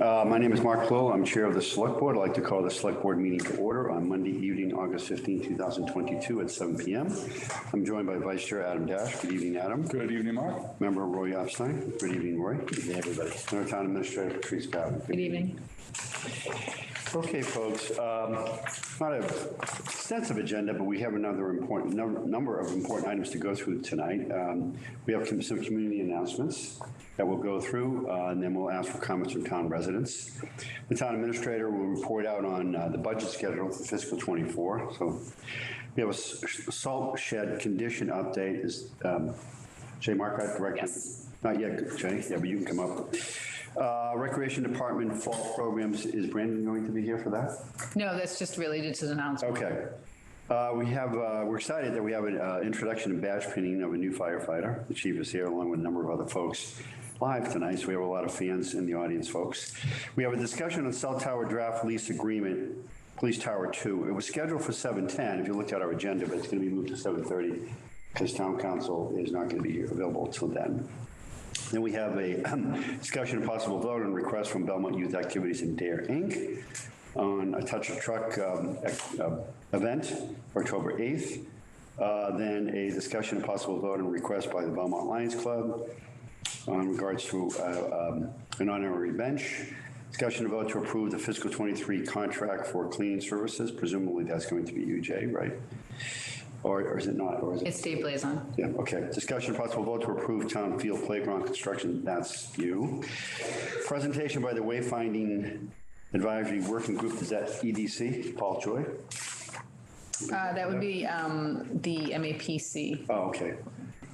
My name is Mark Lowell. I'm Chair of the Select Board. I'd like to call the Select Board meeting to order on Monday evening, August 15, 2022 at 7 p.m. I'm joined by Vice Chair Adam Dash. Good evening, Adam. Good evening, Mark. Member Roy Opstein. Good evening, Roy. Good evening, everybody. And our Town Administrator, Patrice Gowden. Good evening. Okay, folks, not an extensive agenda, but we have another important number of important items to go through tonight. We have some community announcements that we'll go through, and then we'll ask for comments from town residents. The town administrator will report out on the budget schedule for fiscal 24. So we have a salt shed condition update. Is Jay Marcotte director? Yes. Not yet, Jay. Yeah, but you can come up. Recreation Department fall programs, is Brandon going to be here for that? No, that's just related to the announcement. Okay. We're excited that we have an introduction and badge pinning of a new firefighter. The chief is here along with a number of other folks live tonight, so we have a lot of fans in the audience, folks. We have a discussion on cell tower draft lease agreement, Police Tower 2. It was scheduled for 7:10 if you looked at our agenda, but it's going to be moved to 7:30 because town council is not going to be available until then. Then we have a discussion and possible vote on request from Belmont Youth Activities and Dare Inc. on a Touch a Truck event for October 8th. Then a discussion and possible vote on request by the Belmont Lions Club in regards to an honorary bench. Discussion and vote to approve the fiscal 23 contract for cleaning services. Presumably that's going to be you, Jay, right? Or is it not? Or is it? It's Dave Blazon. Yeah, okay. Discussion possible vote to approve town field playground construction. That's you. Presentation by the Wayfinding Advisory Working Group. Is that EDC? Paul Joy? That would be the MAPC. Oh, okay.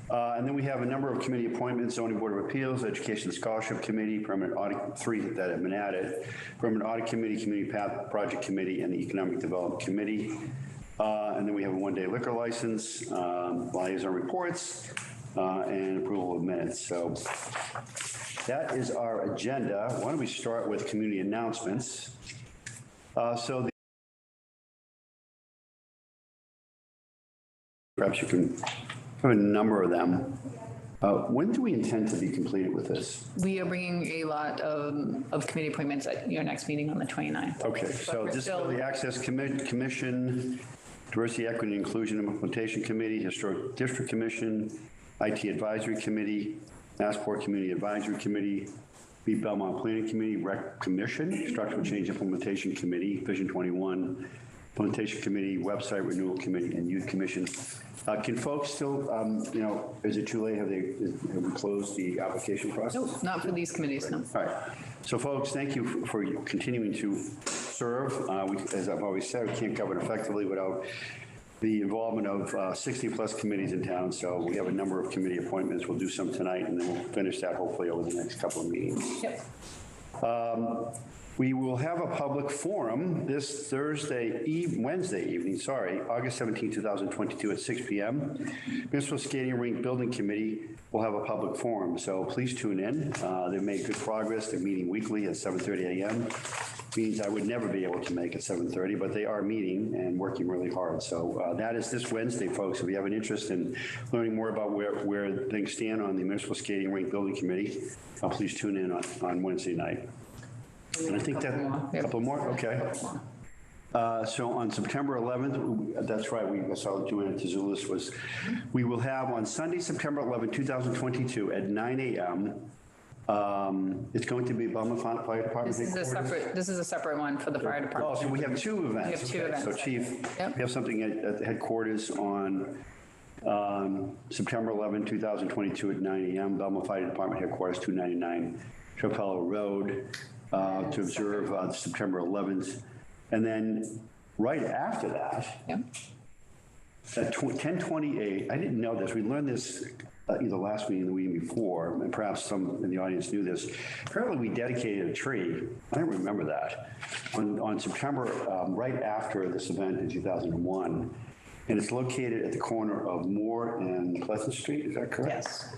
And then we have a number of committee appointments: Zoning Board of Appeals, Education Scholarship Committee, Permanent Audit, 3 that have been added, Permanent Audit Committee, Community Path Project Committee, and the Economic Development Committee. And then we have a one-day liquor license, liaison reports, and approval of minutes. So that is our agenda. Why don't we start with community announcements? Perhaps you can have a number of them. When do we intend to be completed with this? We are bringing a lot of committee appointments at your next meeting on the 29th. Okay, so Disability Access Commission, Diversity, Equity, and Inclusion Implementation Committee, Historic District Commission, IT Advisory Committee, Massport Community Advisory Committee, Beat Belmont Planning Committee, Rec Commission, Structural Change Implementation Committee, Vision 21, Implementation Committee, Website Renewal Committee, and Youth Commission. Can folks still, is it too late? Have we closed the application process? Nope, not for these committees, no. All right. So folks, thank you for continuing to serve. As I've always said, we can't govern effectively without the involvement of 60 plus committees in town. So we have a number of committee appointments. We'll do some tonight and then we'll finish that hopefully over the next couple of meetings. Yep. We will have a public forum this Wednesday evening, August 17, 2022 at 6 p.m. Municipal Skating Rink Building Committee will have a public forum, so please tune in. They've made good progress. They're meeting weekly at 7:30 a.m. Meetings I would never be able to make at 7:30, but they are meeting and working really hard. So that is this Wednesday, folks. If you have an interest in learning more about where things stand on the Municipal Skating Rink Building Committee, please tune in on Wednesday night. And I think that a couple more, okay. So on September 11th, that's right, I saw Joanna Tazoulis we will have on Sunday, September 11th, 2022 at 9 a.m. It's going to be Belmont Fire Department. This is a separate one for the fire department. Oh, so we have 2 events. We have 2 events. So Chief, Yep. we have something at headquarters on September 11th, 2022 at 9 a.m. Belmont Fire Department headquarters, 299 Chapella Road. To observe September 11th. And then right after that, Yep. at 10:28, I didn't know this, we learned this either last meeting or the meeting before, and perhaps some in the audience knew this. Apparently we dedicated a tree, I don't remember that, on September, right after this event in 2001. And it's located at the corner of Moore and Pleasant Street, is that correct? Yes.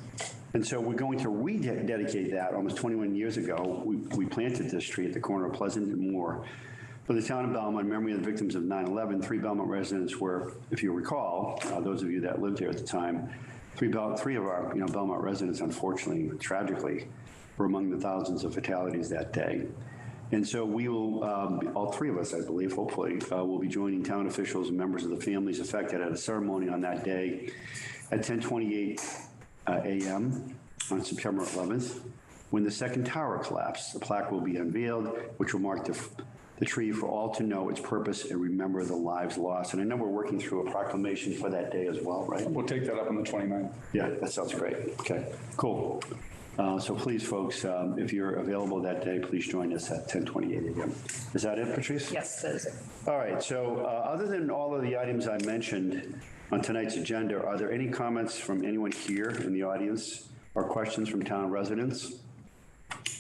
And so we're going to rededicate that. Almost 21 years ago, we planted this tree at the corner of Pleasant and Moore for the town of Belmont, in memory of the victims of 9/11. 3 Belmont residents were, if you recall, those of you that lived here at the time, three of our Belmont residents, unfortunately, tragically, were among the thousands of fatalities that day. And so we will, all three of us, I believe, hopefully, will be joining town officials and members of the families affected at a ceremony on that day at 10:28 a.m. on September 11th. When the second tower collapsed, the plaque will be unveiled, which will mark the tree for all to know its purpose and remember the lives lost. And I know we're working through a proclamation for that day as well, right? We'll take that up on the 29th. Yeah, that sounds great. Okay, cool. So please, folks, if you're available that day, please join us at 10:28 a.m. Is that it, Patrice? Yes, that is it. All right, so other than all of the items I mentioned on tonight's agenda, are there any comments from anyone here in the audience or questions from town residents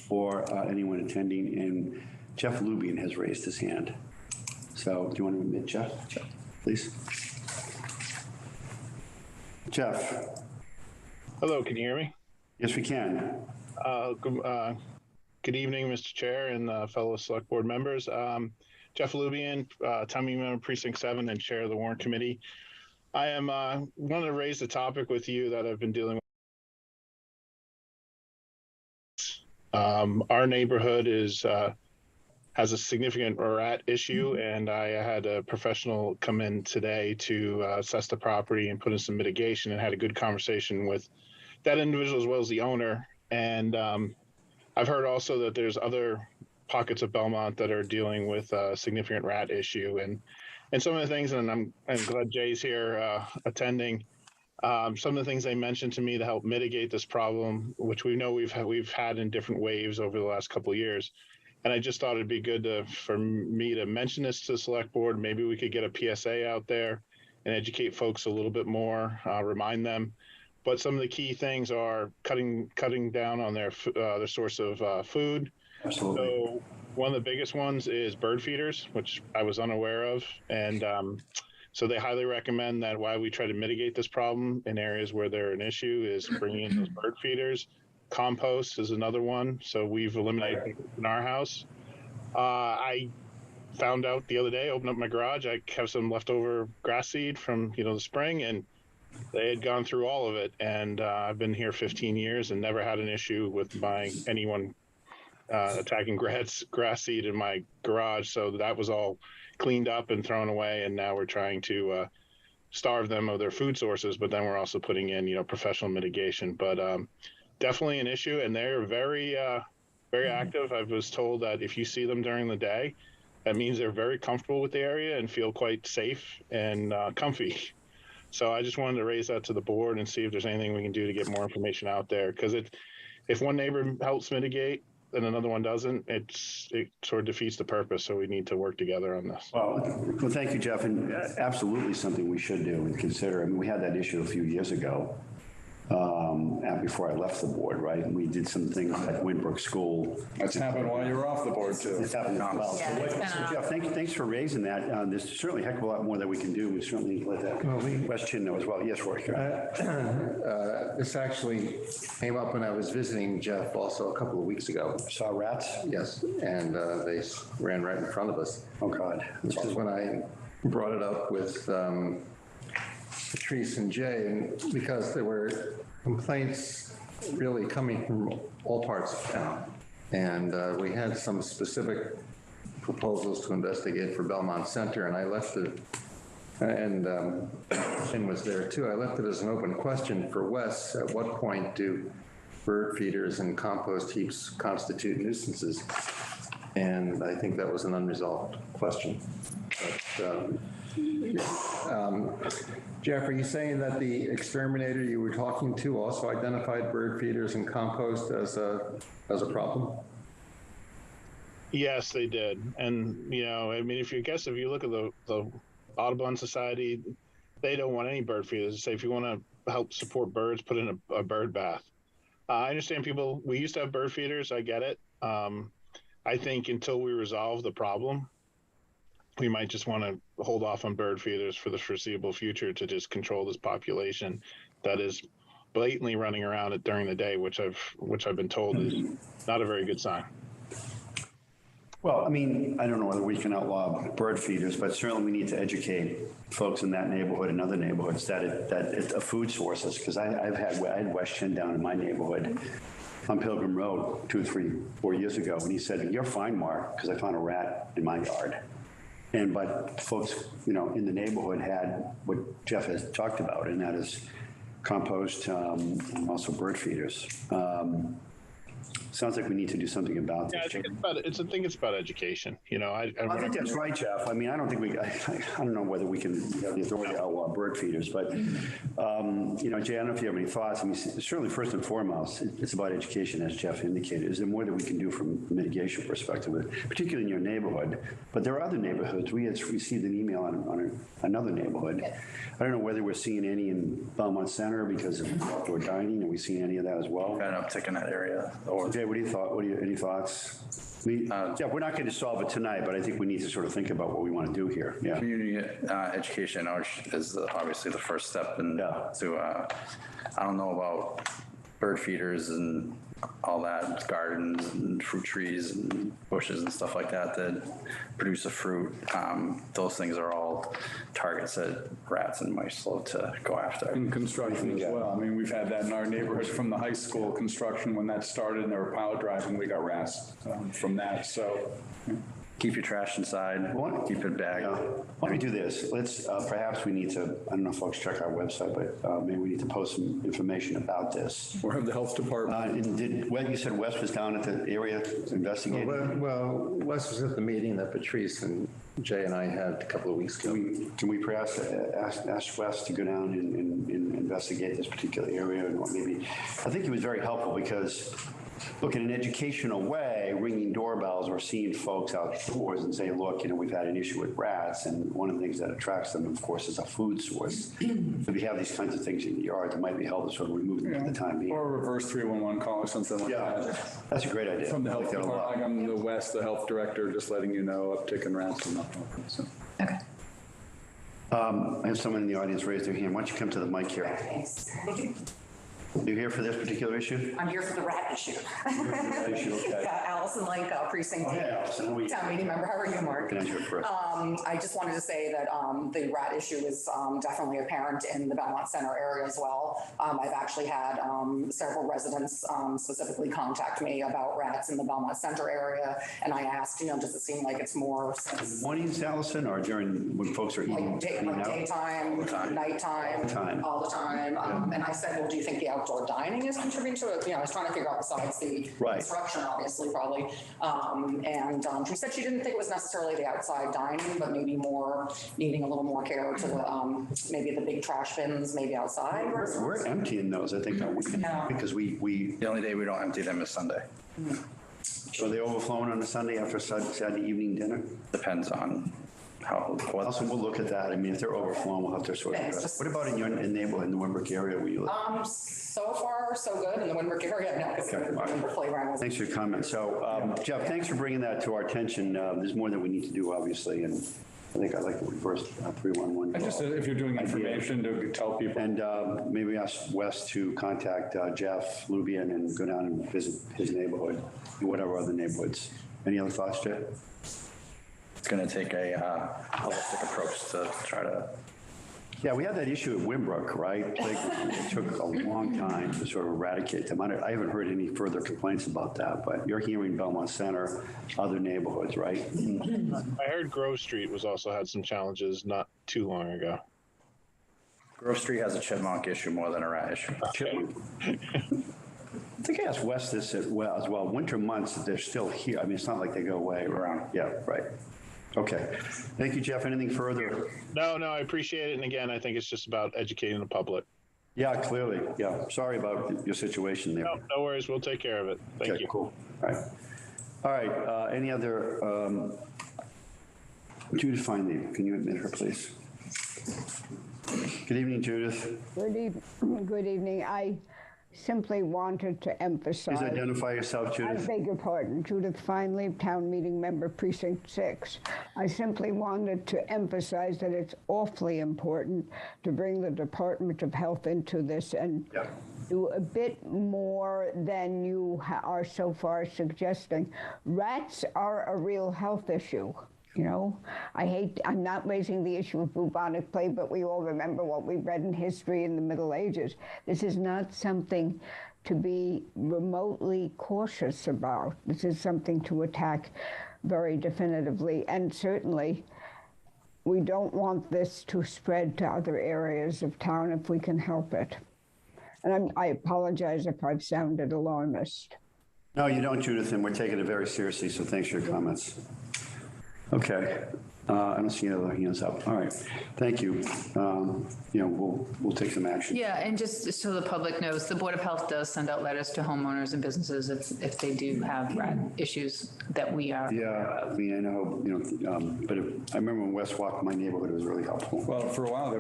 or anyone attending? And Jeff Lubian has raised his hand. So do you want to admit Jeff? Sure. Please. Jeff. Hello, can you hear me? Yes, we can. Good evening, Mr. Chair and fellow Select Board members. Jeff Lubian, Town Meeting Member Precinct 7 and Chair of the Warrant Committee. I am wanting to raise a topic with you that I've been dealing with. Our neighborhood has a significant rat issue, and I had a professional come in today to assess the property and put in some mitigation, and had a good conversation with that individual as well as the owner. And I've heard also that there's other pockets of Belmont that are dealing with a significant rat issue, and some of the things, and I'm glad Jay's here attending. Some of the things they mentioned to me to help mitigate this problem, which we know we've had in different waves over the last couple of years. And I just thought it'd be good for me to mention this to the Select Board. Maybe we could get a PSA out there and educate folks a little bit more, remind them. But some of the key things are cutting down on their source of food. Absolutely. So one of the biggest ones is bird feeders, which I was unaware of. And so they highly recommend that while we try to mitigate this problem in areas where they're an issue is bringing in those bird feeders. Compost is another one. So we've eliminated in our house. I found out the other day, opened up my garage, I have some leftover grass seed from, the spring, and they had gone through all of it. And I've been here 15 years and never had an issue with anyone attacking grass seed in my garage. So that was all cleaned up and thrown away. And now we're trying to starve them of their food sources, but then we're also putting in, professional mitigation. But definitely an issue, and they're very active. I was told that if you see them during the day, that means they're very comfortable with the area and feel quite safe and comfy. So I just wanted to raise that to the board and see if there's anything we can do to get more information out there. Because if one neighbor helps mitigate and another one doesn't, it sort of defeats the purpose. So we need to work together on this. Well, thank you, Jeff. And absolutely something we should do and consider. I mean, we had that issue a few years ago. Before I left the board, right? And we did some things at Windbrook School. That's happened while you were off the board, too. It's happened as well. Yeah, So Jeff, thanks for raising that. There's certainly a heck of a lot more that we can do. We certainly let that question know as well. Yes, Roy. This actually came up when I was visiting Jeff also a couple of weeks ago. Saw rats? Yes, and they ran right in front of us. Oh, God. This is when I brought it up with Patrice and Jay, and because there were complaints really coming from all parts of town. And we had some specific proposals to investigate for Belmont Center, and I left it, and Shin was there too. I left it as an open question for Wes. At what point do bird feeders and compost heaps constitute nuisances? And I think that was an unresolved question. But, Jeff, are you saying that the exterminator you were talking to also identified bird feeders and compost as a problem? Yes, they did. And, if you look at the Audubon Society, they don't want any bird feeders. They say if you want to help support birds, put in a bird bath. I understand we used to have bird feeders. I get it. I think until we resolve the problem, we might just want to hold off on bird feeders for the foreseeable future to just control this population that is blatantly running around it during the day, which I've been told is not a very good sign. Well, I mean, I don't know whether we can outlaw bird feeders, but certainly we need to educate folks in that neighborhood and other neighborhoods that it's a food sources. Because I had West Chin down in my neighborhood, on Pilgrim Road 2, 3, 4 years ago, and he said, "You're fine, Mark, because I found a rat in my yard." But folks, in the neighborhood had what Jeff has talked about, and that is compost, and also bird feeders. Sounds like we need to do something about Yeah, this. I think it's about education. I think that's right, Jeff. I mean, I don't think I don't know whether we can have the authority to outlaw bird feeders, but, Jay, I don't know if you have any thoughts. I mean, certainly first and foremost, it's about education, as Jeff indicated. Is there more that we can do from a mitigation perspective, particularly in your neighborhood? But there are other neighborhoods. We had received an email on another neighborhood. I don't know whether we're seeing any in Belmont Center because of outdoor dining. Are we seeing any of that as well? Got an uptick in that area. Jay, any thoughts? Yeah, we're not going to solve it tonight, but I think we need to sort of think about what we want to do here. Yeah. Community education is obviously the first step. And I don't know about bird feeders and all that, gardens and fruit trees and bushes and stuff like that that produce a fruit. Those things are all targets that rats and mice love to go after. In construction as well. I mean, we've had that in our neighborhoods from the high school construction when that started and they were pile driving, we got rats from that. So Keep your trash inside, keep it bagged. Why don't we do this? Let's, perhaps we need to, I don't know if folks check our website, but maybe we need to post some information about this. or have the health department. You said Wes was down at the area investigating? Well, Wes was at the meeting that Patrice and Jay and I had a couple of weeks ago. Can we perhaps ask Wes to go down and investigate this particular area? And maybe, I think he was very helpful because, look, in an educational way, ringing doorbells or seeing folks outdoors and saying, look, we've had an issue with rats, and one of the things that attracts them, of course, is a food source. If you have these kinds of things in your yard, it might be helpful to sort of remove them for the time being. Or a reverse 311 call or something like that. That's a great idea. From the I health like that a lot. department, like I'm the West, the health director, just letting you know, uptick in rats and nothing. So. Okay. I have someone in the audience raise their hand. Why don't you come to the mic here? Thanks. You here for this particular issue? I'm here for the rat issue. Okay. Yeah, Allison Lake, precinct. Hey, Allison, how are you? Town meeting member. How are you, Mark? Can I answer it first? I just wanted to say that the rat issue is definitely apparent in the Belmont Center area as well. I've actually had several residents specifically contact me about rats in the Belmont Center area, and I asked, does it seem like it's more since Mornings, Allison, or during when folks are eating? like eating out? daytime, nighttime, all the time. And I said, well, do you think the outdoor dining is contributing to it? I was trying to figure out besides the construction, obviously, probably. And she said she didn't think it was necessarily the outside dining, but maybe more needing a little more care to the, maybe the big trash bins, maybe outside. We're emptying those, I think, because we The only day we don't empty them is Sunday. so they overflowing on a Sunday after Saturday evening dinner? Depends on how. Also, we'll look at that. I mean, if they're overflowing, we'll have to sort of address. What about in your neighborhood, in the Wimbrick area where you live? So far, so good in the Windbrook area. No, because the Windbrook playground was. Thanks for your comment. So, Jeff, thanks for bringing that to our attention. There's more that we need to do, obviously, and I think I'd like to reverse 311. I just, if you're doing information to tell people. And maybe ask Wes to contact Jeff Lubian and go down and visit his neighborhood and whatever other neighborhoods. Any other thoughts, Jeff? It's going to take a holistic approach to try to. Yeah, we had that issue at Wimbrook, right? It took a long time to sort of eradicate them. I haven't heard any further complaints about that, but you're hearing Belmont Center, other neighborhoods, right? I heard Grove Street was also had some challenges not too long ago. Grove Street has a chipmunk issue more than a rat issue. I think I asked Wes this as well. Winter months, they're still here. I mean, it's not like they go away. Around. Yeah, right. Okay. Thank you, Jeff. Anything further? No, I appreciate it. And again, I think it's just about educating the public. Yeah, clearly. Yeah. Sorry about your situation there. No worries. We'll take care of it. Thank Okay, you. cool. All right. Any other, Judith Feinley, can you admit her, please? Good evening, Judith. Good evening. I simply wanted to emphasize. Please identify yourself, I Judith. beg your pardon. Judith Feinley, Town Meeting Member, Precinct 6. I simply wanted to emphasize that it's awfully important to bring the Department of Health into this and do a bit more than you are so far suggesting. Rats are a real health issue. I'm not raising the issue of bubonic plague, but we all remember what we read in history in the Middle Ages. This is not something to be remotely cautious about. This is something to attack very definitively, and certainly we don't want this to spread to other areas of town if we can help it. And I apologize if I've sounded alarmist. No, you don't, Judith, and we're taking it very seriously, so thanks for your comments. Okay, I don't see any other hands up. All right, thank you. We'll take some action. Yeah, and just so the public knows, the Board of Health does send out letters to homeowners and businesses if they do have rat issues that we are. Yeah, I mean, I know, but I remember when Wes walked my neighborhood, it was really helpful. Well, for a while, they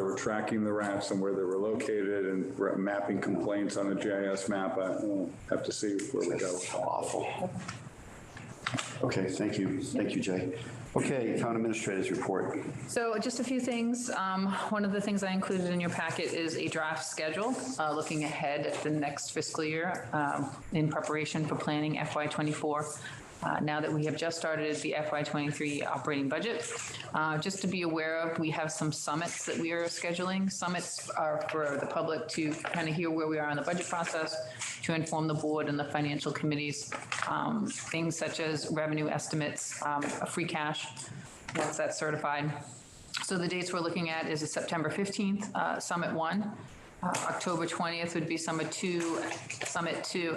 were tracking the rats and where they were located and mapping complaints on the GIS map. We'll have to see where we go. That's awful. Okay, thank you. Thank you, Jay. Okay, town administrators report. So just a few things. One of the things I included in your packet is a draft schedule looking ahead at the next fiscal year in preparation for planning FY24. Now that we have just started the FY23 operating budget, just to be aware of, we have some summits that we are scheduling. Summits are for the public to kind of hear where we are in the budget process, to inform the board and the financial committees, things such as revenue estimates, free cash, once that's certified. So the dates we're looking at is September 15th, Summit 1. October 20th would be Summit 2,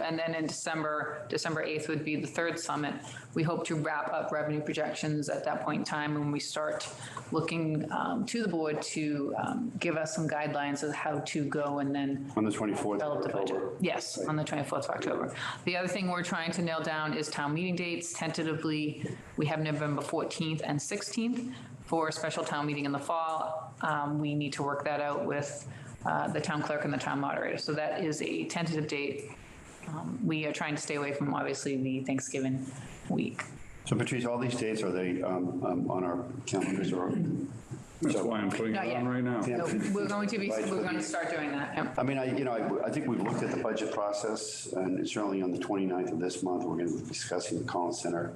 and then in December 8th would be the third summit. We hope to wrap up revenue projections at that point in time when we start looking to the board to give us some guidelines of how to go and then On the 24th develop the of budget. October. Yes, on the 24th of October. The other thing we're trying to nail down is town meeting dates. Tentatively, we have November 14th and 16th for a special town meeting in the fall. We need to work that out with the town clerk and the town moderator. So that is a tentative date. We are trying to stay away from, obviously, the Thanksgiving week. So Patrice, all these dates, are they on our calendars or? That's why I'm putting Not it yet. on right now. So we're going to start doing that. Yep. I mean, I think we've looked at the budget process, and certainly on the 29th of this month, we're going to be discussing the Collins Center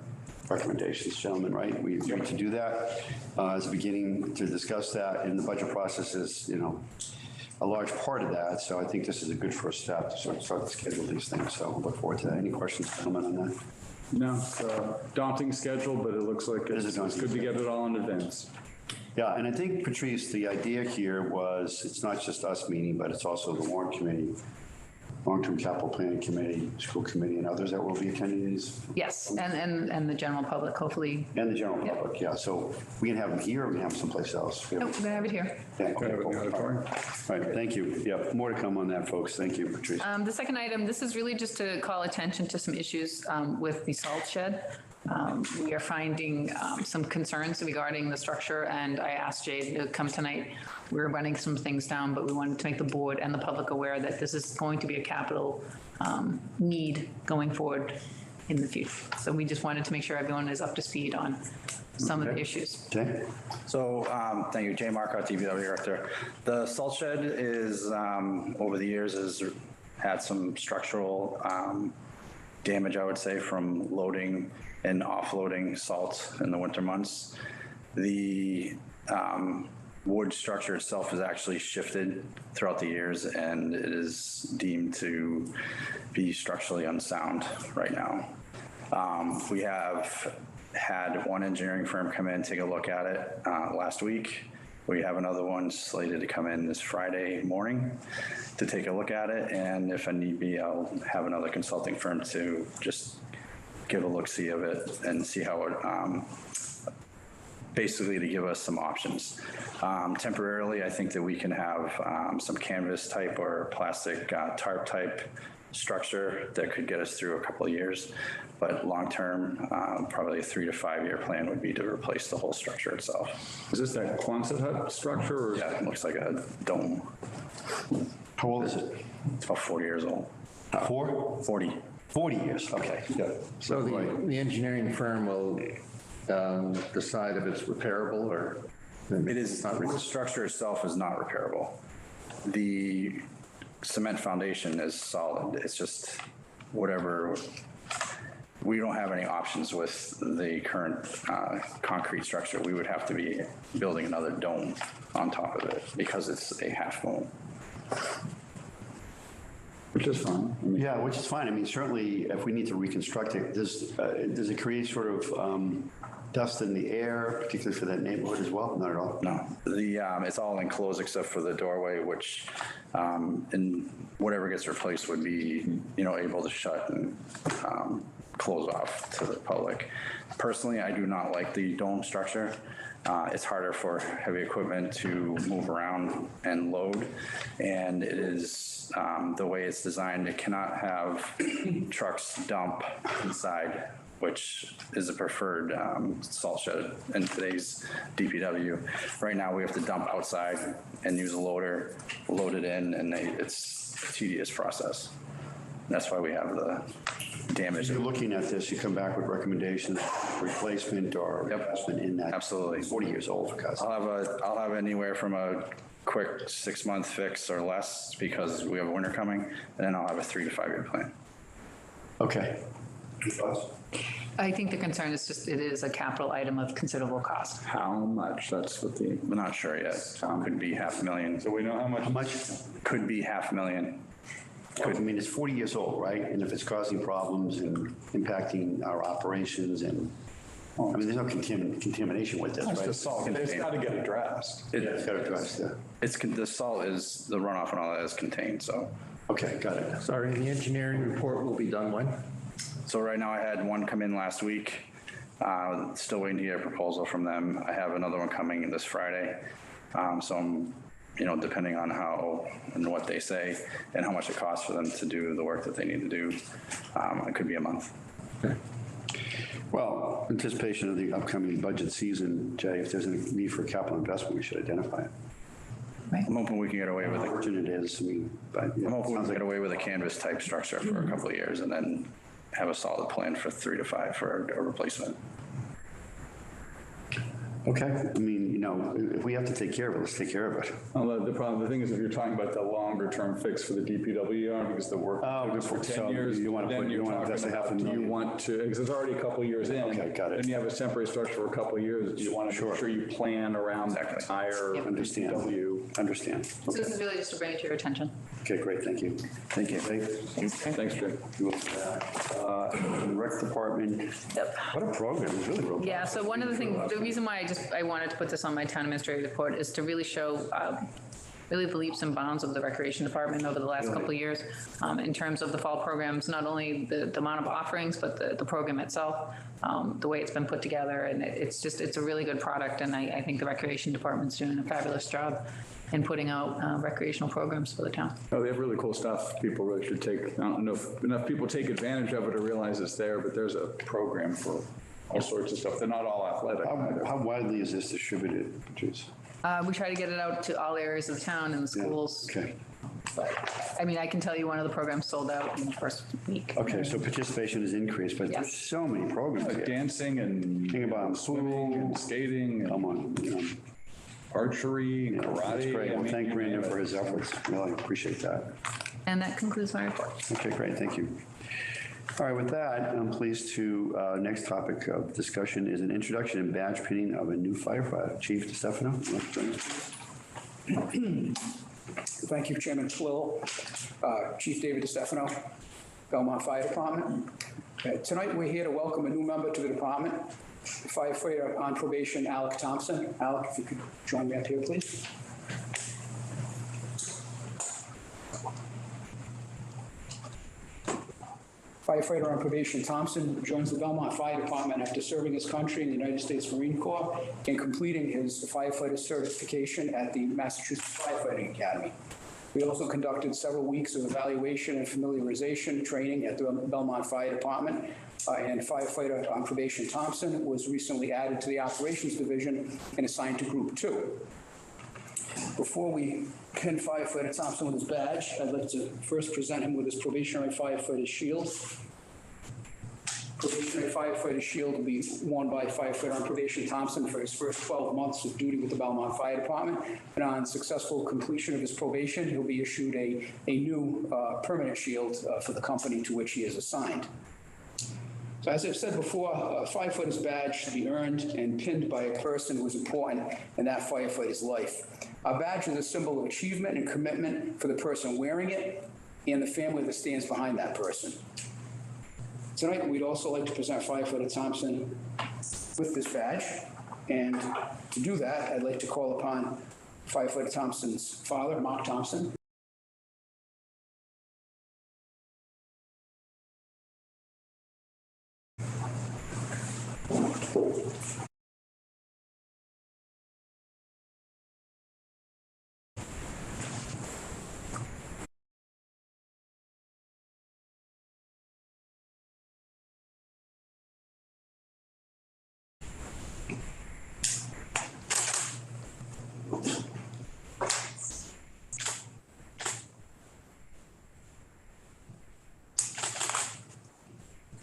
recommendations, gentlemen, right? We agreed to do that as a beginning to discuss that, and the budget process is, a large part of that. So I think this is a good first step to start to schedule these things. So I look forward to that. Any questions, comment on that? No, it's a daunting schedule, but it looks like it's good to get it all in advance. Yeah, and I think, Patrice, the idea here was it's not just us meeting, but it's also the warrant committee, long-term capital planning committee, school committee, and others that will be attending these. Yes, and the general public, hopefully. And the general public, yeah. So we can have them here or we can have them someplace else. Nope, we're going to have it here. Yeah, okay, Have it in cool. the auditorium. All right, thank you. Yeah, more to come on that, folks. Thank you, Patrice. The second item, this is really just to call attention to some issues with the salt shed. We are finding some concerns regarding the structure, and I asked Jay to come tonight. We're running some things down, but we wanted to make the board and the public aware that this is going to be a capital need going forward in the future. So we just wanted to make sure everyone is up to speed on some of the issues. Okay. So, thank you, Jay Marcotte, DPW Director. The salt shed is, over the years, has had some structural damage, I would say, from loading and offloading salt in the winter months. The wood structure itself has actually shifted throughout the years, and it is deemed to be structurally unsound right now. We have had one engineering firm come in, take a look at it last week. We have another one slated to come in this Friday morning to take a look at it, and if I need be, I'll have another consulting firm to just give a look-see of it and see how it, basically to give us some options. Temporarily, I think that we can have some canvas type or plastic tarp type structure that could get us through a couple of years. But long-term, probably a 3 to 5 year plan would be to replace the whole structure itself. Is this that Quonset hut structure? Or? Yeah, it looks like a dome. How old is it? It's about 40 years old. 40. 40 years. Okay, good. So the engineering firm will decide if it's repairable or? It is, the structure itself is not repairable. The cement foundation is solid. It's just whatever, we don't have any options with the current concrete structure. We would have to be building another dome on top of it because it's a half moon. Which is fine. I mean, Yeah, which is fine. I mean, certainly if we need to reconstruct it, does it create sort of dust in the air, particularly for that neighborhood as well? Not at all? No, it's all enclosed except for the doorway, which, and whatever gets replaced would be, able to shut and close off to the public. Personally, I do not like the dome structure. It's harder for heavy equipment to move around and load, and it is the way it's designed. It cannot have trucks dump inside, which is a preferred salt shed in today's DPW. Right now, we have to dump outside and use a loader, load it in, and it's a tedious process. That's why we have the damage. You're looking at this, you come back with recommendations, replacement or investment in that. Absolutely. 40 years old, for God's sake. I'll have anywhere from a quick 6-month fix or less because we have winter coming, and then I'll have a 3 to 5 year plan. Okay. Any thoughts? I think the concern is just it is a capital item of considerable cost. how much? That's what the, We're not sure yet. Could be $500,000. so we know how much? How much? Could be $500,000. I mean, it's 40 years old, right? And if it's causing problems and impacting our operations and, I mean, there's no contamination with this, It's right? the salt. It's got to get addressed. It's got to address that. The salt is, the runoff and all that is contained, so. Okay, got it. Sorry, the engineering report will be done when? So right now I had one come in last week. Still waiting to get a proposal from them. I have another one coming this Friday. So I'm, depending on how and what they say and how much it costs for them to do the work that they need to do, it could be a month. Okay. Well, anticipation of the upcoming budget season, Jay, if there's a need for capital investment, we should identify it. I'm hoping we can get away with How it. urgent it is, I mean, but yeah, I'm hoping we sounds can like get away with a canvas type structure for a couple of years and then have a solid plan for 3 to 5 for a replacement. okay. I mean, if we have to take care of it, let's take care of it. Well, the thing is, if you're talking about the longer term fix for the DPW, because the work is for 10 so years, you wanna then put- you you're wanna talking invest about, do you $500,000. want to, because it's already a couple of years in. Okay, got it. Then you have a temporary structure for a couple of years. Do you want to make sure you plan around the Exactly. entire Yep. Understand. DPW? Understand. So this is really just to bring it to your attention. Okay, great, thank you. Thank you. Thanks, Jay. The rec department, Yep. what a program, it's really robust. Yeah, so one of the things, the reason why I wanted to put this on my town administrator report is to really show really the leaps and bounds of the recreation department over the last couple of years in terms of the fall programs, not only the amount of offerings, but the program itself, the way it's been put together. And it's a really good product. And I think the recreation department's doing a fabulous job in putting out recreational programs for the town. Oh, they have really cool stuff. People really should take, I don't know if enough people take advantage of it or realize it's there, but there's a program for all sorts of stuff. They're not all athletic. either. How widely is this distributed, Patrice? We try to get it out to all areas of the town and the schools. Okay, But, I mean, I can tell you one of the programs sold out in the first week. okay, so participation has increased, but there's Yes. so many programs Like here. dancing and Think about swimming and skating and Come on, archery and That's karate. great. I Well, mean, thank you Brandon name for it. his efforts. Really appreciate that. And that concludes my report. Okay, great, thank you. All right, with that, I'm pleased to, next topic of discussion is an introduction and badge pinning of a new firefighter. Chief DeStefano, you want to join us? Thank you, Chairman Twill, Chief David DeStefano, Belmont Fire Department. Tonight, we're here to welcome a new member to the department, firefighter on probation, Alec Thompson. Alec, if you could join me up here, please. Firefighter on probation Thompson joins the Belmont Fire Department after serving his country in the United States Marine Corps and completing his firefighter certification at the Massachusetts Firefighting Academy. We also conducted several weeks of evaluation and familiarization training at the Belmont Fire Department, and firefighter on probation Thompson was recently added to the operations division and assigned to Group 2. Before we pin firefighter Thompson with his badge, I'd like to first present him with his probationary firefighter shield. Probationary firefighter shield will be worn by firefighter on probation Thompson for his first 12 months of duty with the Belmont Fire Department. And on successful completion of his probation, he'll be issued a new permanent shield for the company to which he is assigned. So as I've said before, a firefighter's badge should be earned and pinned by a person who is important in that firefighter's life. Our badge is a symbol of achievement and commitment for the person wearing it, and the family that stands behind that person. Tonight, we'd also like to present Firefighter Thompson with this badge. And to do that, I'd like to call upon Firefighter Thompson's father, Mark Thompson.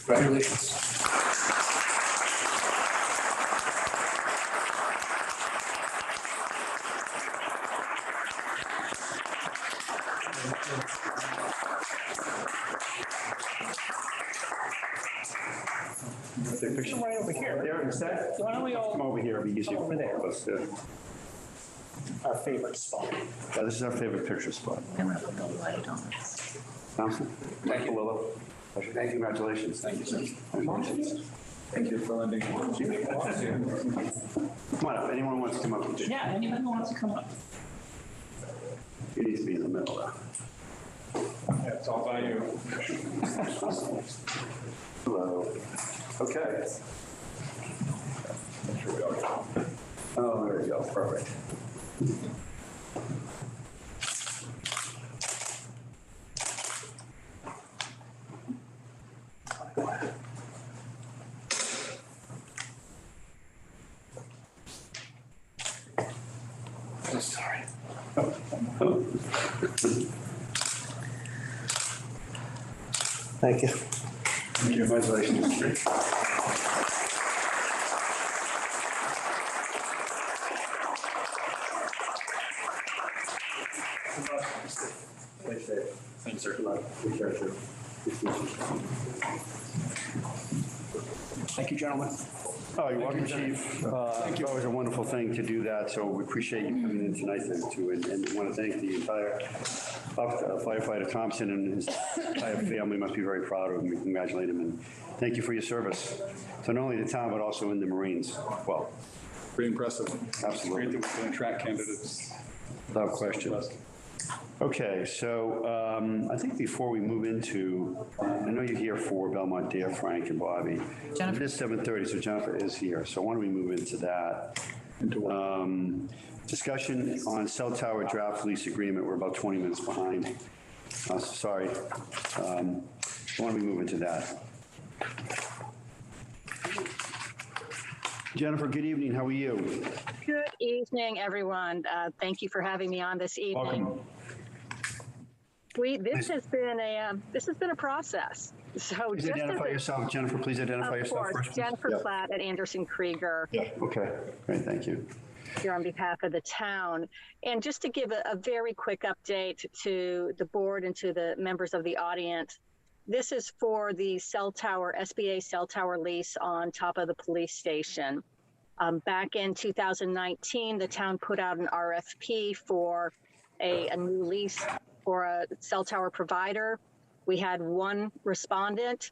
Congratulations. Right over here. There, instead. Why don't we all Come over here, it'll be easier. over there. Let's do it. Our favorite spot. Yeah, this is our favorite picture spot. I'm gonna put the light on. Thompson? Thank you, Lilo. Pleasure. Thank you, congratulations. Thank you, sir. Congratulations. Thank you for lending. Come on up, anyone wants to come up? Yeah, anybody who wants to come up. You need to be in the middle though. It's all by you. Hello. Okay. Oh, there you go, perfect. Sorry. Thank you. Thank you. Congratulations. Thanks, sir. Thank you, gentlemen. Oh, you're welcome, Chief. Thank you. It's always a wonderful thing to do that, so we appreciate you coming in tonight too, and want to thank the entire firefighter Thompson and his entire family. Must be very proud of him. We congratulate him, and thank you for your service to not only the town, but also in the Marines. Well, Pretty impressive. absolutely. Great that we're going to track candidates. Without question. Okay, so I think before we move into, I know you're here for Belmont Dare, Frank and Bobby. Jennifer. It is 7:30, so Jennifer is here. So why don't we move into that? Discussion on cell tower draft lease agreement. We're about 20 minutes behind. Sorry. Why don't we move into that? Jennifer, good evening. How are you? Good evening, everyone. Thank you for having me on this evening. Welcome. This has been a process. So Please just identify yourself. Jennifer, please identify of yourself course, first. Jennifer Yeah. Platt at Anderson Krieger Yeah, okay. Great, thank you. here on behalf of the town. And just to give a very quick update to the board and to the members of the audience, this is for the cell tower, SBA cell tower lease on top of the police station. Back in 2019, the town put out an RFP for a new lease for a cell tower provider. We had one respondent.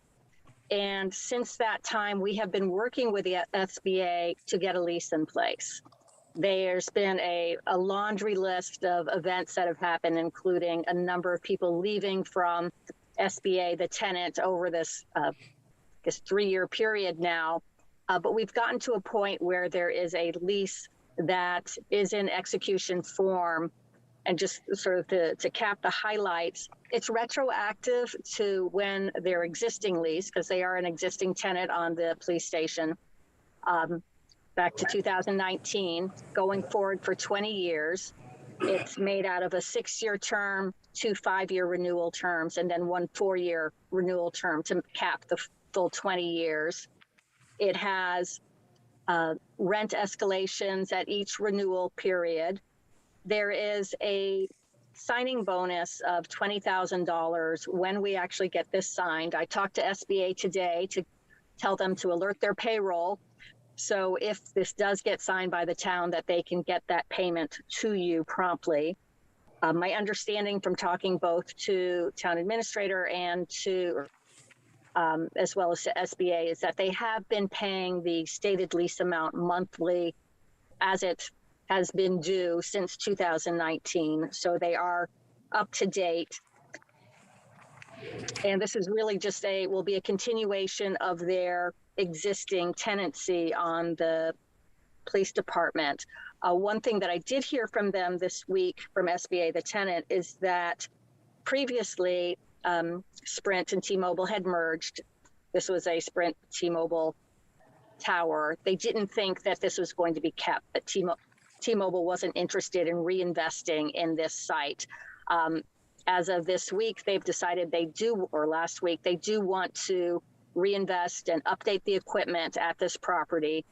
And since that time, we have been working with the SBA to get a lease in place. There's been a laundry list of events that have happened, including a number of people leaving from SBA, the tenant, over this, 3-year period now. But we've gotten to a point where there is a lease that is in execution form. And just sort of to cap the highlights, it's retroactive to when their existing lease, because they are an existing tenant on the police station, back to 2019, going forward for 20 years. It's made out of a 6-year term, 2 5-year renewal terms, and then 1 4-year renewal term to cap the full 20 years. It has rent escalations at each renewal period. There is a signing bonus of $20,000 when we actually get this signed. I talked to SBA today to tell them to alert their payroll. So if this does get signed by the town, that they can get that payment to you promptly. My understanding from talking both to town administrator and to as well as to SBA is that they have been paying the stated lease amount monthly as it has been due since 2019. So they are up to date. And this is really just will be a continuation of their existing tenancy on the police department. One thing that I did hear from them this week from SBA, the tenant, is that previously Sprint and T-Mobile had merged. This was a Sprint T-Mobile tower. They didn't think that this was going to be kept, that T-Mobile wasn't interested in reinvesting in this site. As of this week, they've decided last week, they do want to reinvest and update the equipment at this property,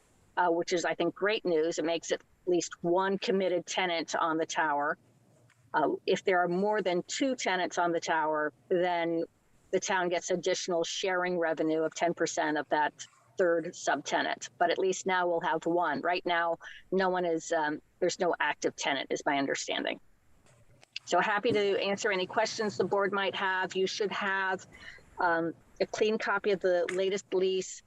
which is, I think, great news. It makes at least one committed tenant on the tower. If there are more than 2 tenants on the tower, then the town gets additional sharing revenue of 10% of that third subtenant. But at least now we'll have one. Right now, no one is, there's no active tenant, is my understanding. So happy to answer any questions the board might have. You should have a clean copy of the latest lease.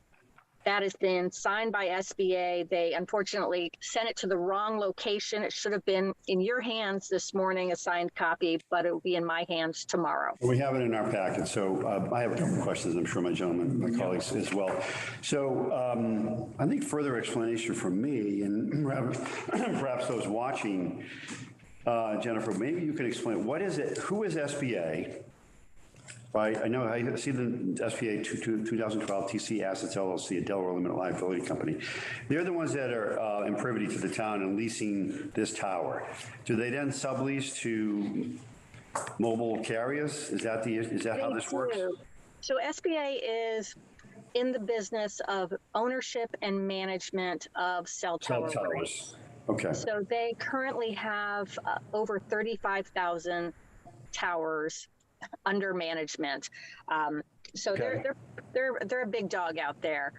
That has been signed by SBA. They unfortunately sent it to the wrong location. It should have been in your hands this morning, a signed copy, but it will be in my hands tomorrow. We have it in our packet. So I have a couple of questions. I'm sure my colleagues as well. So I think further explanation from me and perhaps those watching, Jennifer, maybe you can explain what is it, who is SBA? Right, I know I see the SBA 2012 TC Assets LLC, a Delaware Limited Liability Company. They're the ones that are in privity to the town and leasing this tower. Do they then sublease to mobile carriers? Is that how this works? So SBA is in the business of ownership and management of cell towers. Okay. So they currently have over 35,000 towers under management. So okay. they're a big dog out there.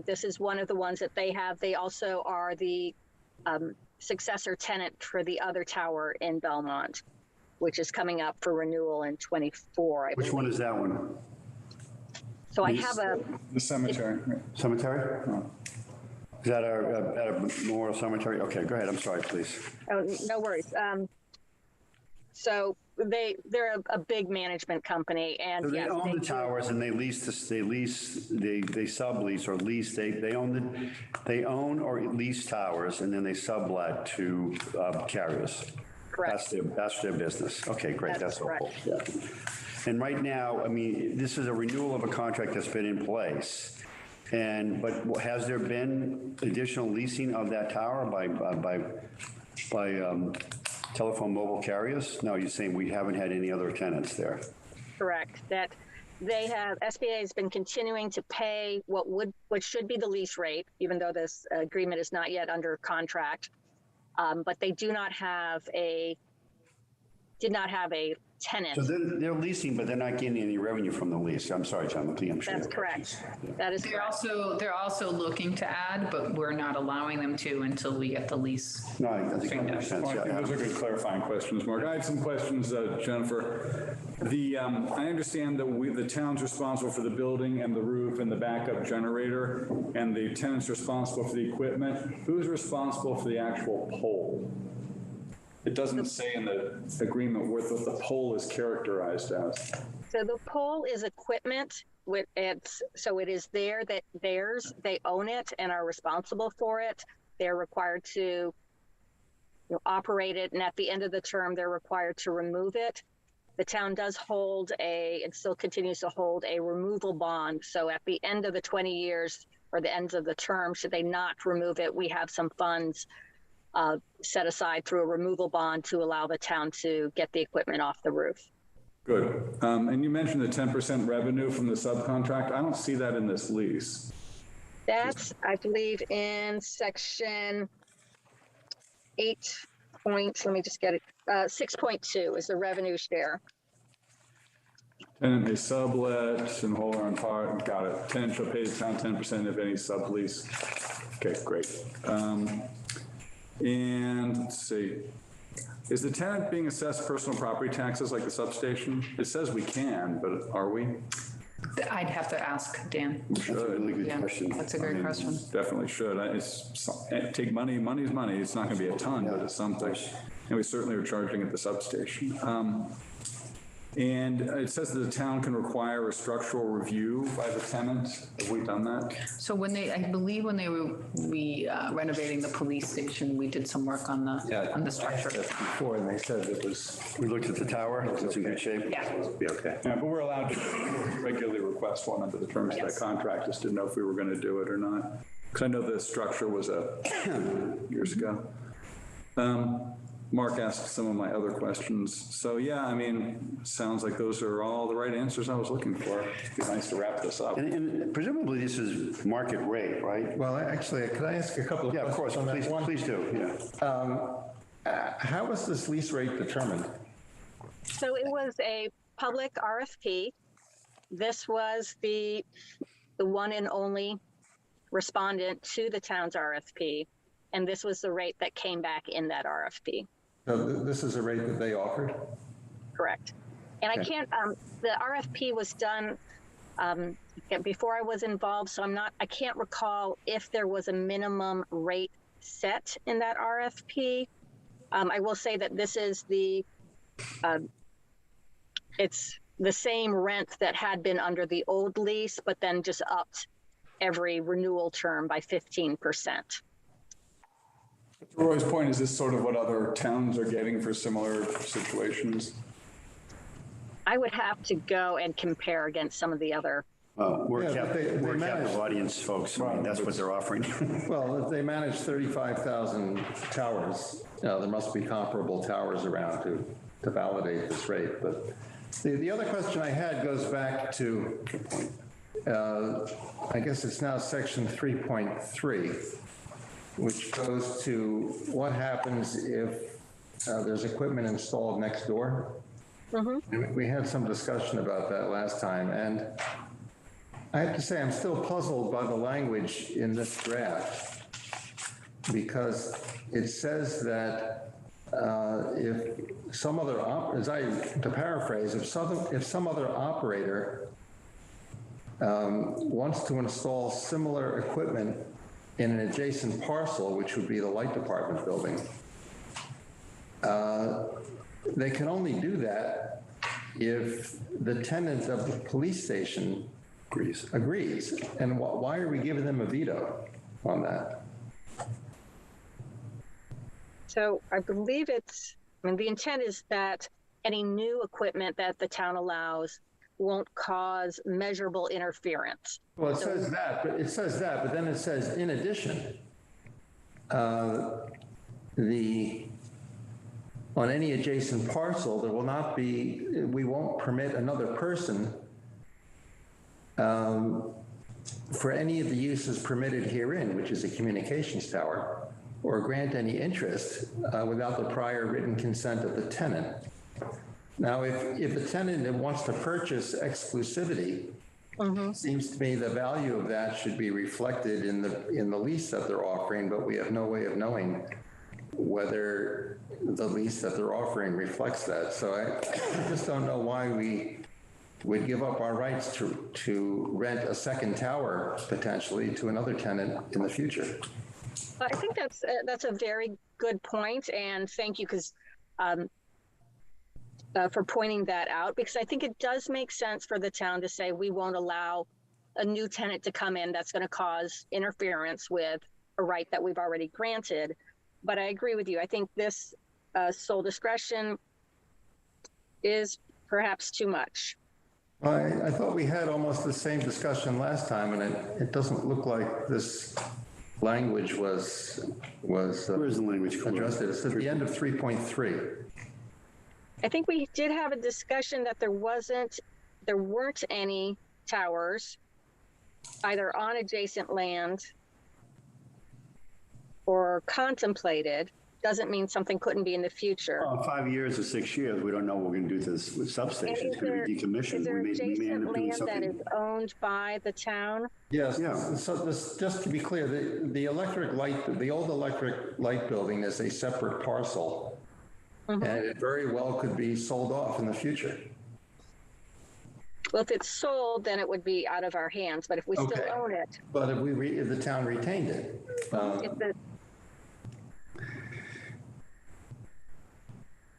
This is one of the ones that they have. They also are the successor tenant for the other tower in Belmont, which is coming up for renewal in 24. Which one is that one? So I have the cemetery. Cemetery? Oh. Is that a Memorial Cemetery? Okay, go ahead. I'm sorry, please. Oh, no worries. So they're a big management company, and so they own the towers and they sublease or lease. They own or lease towers and then they sublet to carriers. Correct. That's their business. Okay, great. That's helpful. Yeah. And right now, I mean, this is a renewal of a contract that's been in place. But has there been additional leasing of that tower by telephone mobile carriers? No, you're saying we haven't had any other tenants there. Correct. That they have, SBA has been continuing to pay what should be the lease rate, even though this agreement is not yet under contract. But they did not have a tenant. So they're leasing, but they're not getting any revenue from the lease. I'm sorry, John. That's correct. Yeah. That is correct. They're also looking to add, but we're not allowing them to until we get the lease. No, I think that makes sense. Well, I think those are good clarifying questions, Mark. I had some questions, Jennifer. I understand that the town's responsible for the building and the roof and the backup generator, and the tenant's responsible for the equipment. Who's responsible for the actual pole? It doesn't say in the agreement what the pole is characterized as. So the pole is equipment. So it is theirs. They own it and are responsible for it. They're required to operate it, and at the end of the term, they're required to remove it. The town does hold and still continues to hold a removal bond. So at the end of the 20 years or the end of the term, should they not remove it, we have some funds set aside through a removal bond to allow the town to get the equipment off the roof. Good. And you mentioned the 10% revenue from the subcontract. I don't see that in this lease. That's, I believe, in section 6.2 is the revenue share. Tenant may sublet and hold on part. Got it. Tenant shall pay the town 10% of any sublease. Okay, great. And let's see. Is the tenant being assessed personal property taxes like the substation? It says we can, but are we? I'd have to ask Dan. That's a really good Yeah, question. that's a great question. Definitely should. Take money, money's money. It's not going to be a ton, but it's something. And we certainly are charging at the substation. And it says that the town can require a structural review by the tenant. Have we done that? So I believe when they were renovating the police station, we did some work on the structure. Before, and they said it was, We looked at the tower, it's in good shape. Yeah. Be okay. Yeah, but we're allowed to regularly request one under the terms of that contract. Just didn't know if we were going to do it or not. Because I know the structure was years ago. Mark asked some of my other questions. So yeah, I mean, sounds like those are all the right answers I was looking for. It'd be nice to wrap this up. And presumably this is market rate, right? well, actually, could I ask a couple of Yeah, of questions course, on that one? please do, yeah. How was this lease rate determined? So it was a public RFP. This was the one and only respondent to the town's RFP. And this was the rate that came back in that RFP. So this is a rate that they offered? Correct. And I can't, the RFP was done before I was involved, so I can't recall if there was a minimum rate set in that RFP. I will say that this is it's the same rent that had been under the old lease, but then just upped every renewal term by 15%. To Roy's point, is this sort of what other towns are getting for similar situations? I would have to go and compare against some of the other. We're Yeah, but they captive managed- audience, folks. I mean, that's what they're offering. Well, if they manage 35,000 towers, there must be comparable towers around to validate this rate. But the other question I had goes back to, I guess it's now section 3.3, which goes to what happens if there's equipment installed next door. Mm-hmm. We had some discussion about that last time, and I have to say I'm still puzzled by the language in this draft, because it says that if some other, to paraphrase, if some other operator wants to install similar equipment in an adjacent parcel, which would be the light department building, they can only do that if the tenant of the police station agrees. And why are we giving them a veto on that? So I believe the intent is that any new equipment that the town allows won't cause measurable interference. Well, it says that, but then it says, in addition, on any adjacent parcel, there will not be, we won't permit another person for any of the uses permitted herein, which is a communications tower, or grant any interest without the prior written consent of the tenant. Now, if the tenant wants to purchase exclusivity, seems to me the value of that should be reflected in the lease that they're offering, but we have no way of knowing whether the lease that they're offering reflects that. So I just don't know why we would give up our rights to rent a second tower potentially to another tenant in the future. I think that's a very good point, and thank you for pointing that out, because I think it does make sense for the town to say we won't allow a new tenant to come in that's going to cause interference with a right that we've already granted. But I agree with you. I think this sole discretion is perhaps too much. I thought we had almost the same discussion last time, and it doesn't look like this language was Where's the language? adjusted. It's at the end of 3.3. I think we did have a discussion that there weren't any towers either on adjacent land or contemplated. Doesn't mean something couldn't be in the future. Well, in 5 years or 6 years, we don't know what we're going to do to this substation. It's going to be decommissioned. Is there We may end adjacent up doing land that something. is owned by the town? Yes. Yeah. So just to be clear, the old electric light building is a separate parcel And it very well could be sold off in the future. Well, if it's sold, then it would be out of our hands, but if we still Okay. own it, But if the town retained it, if the,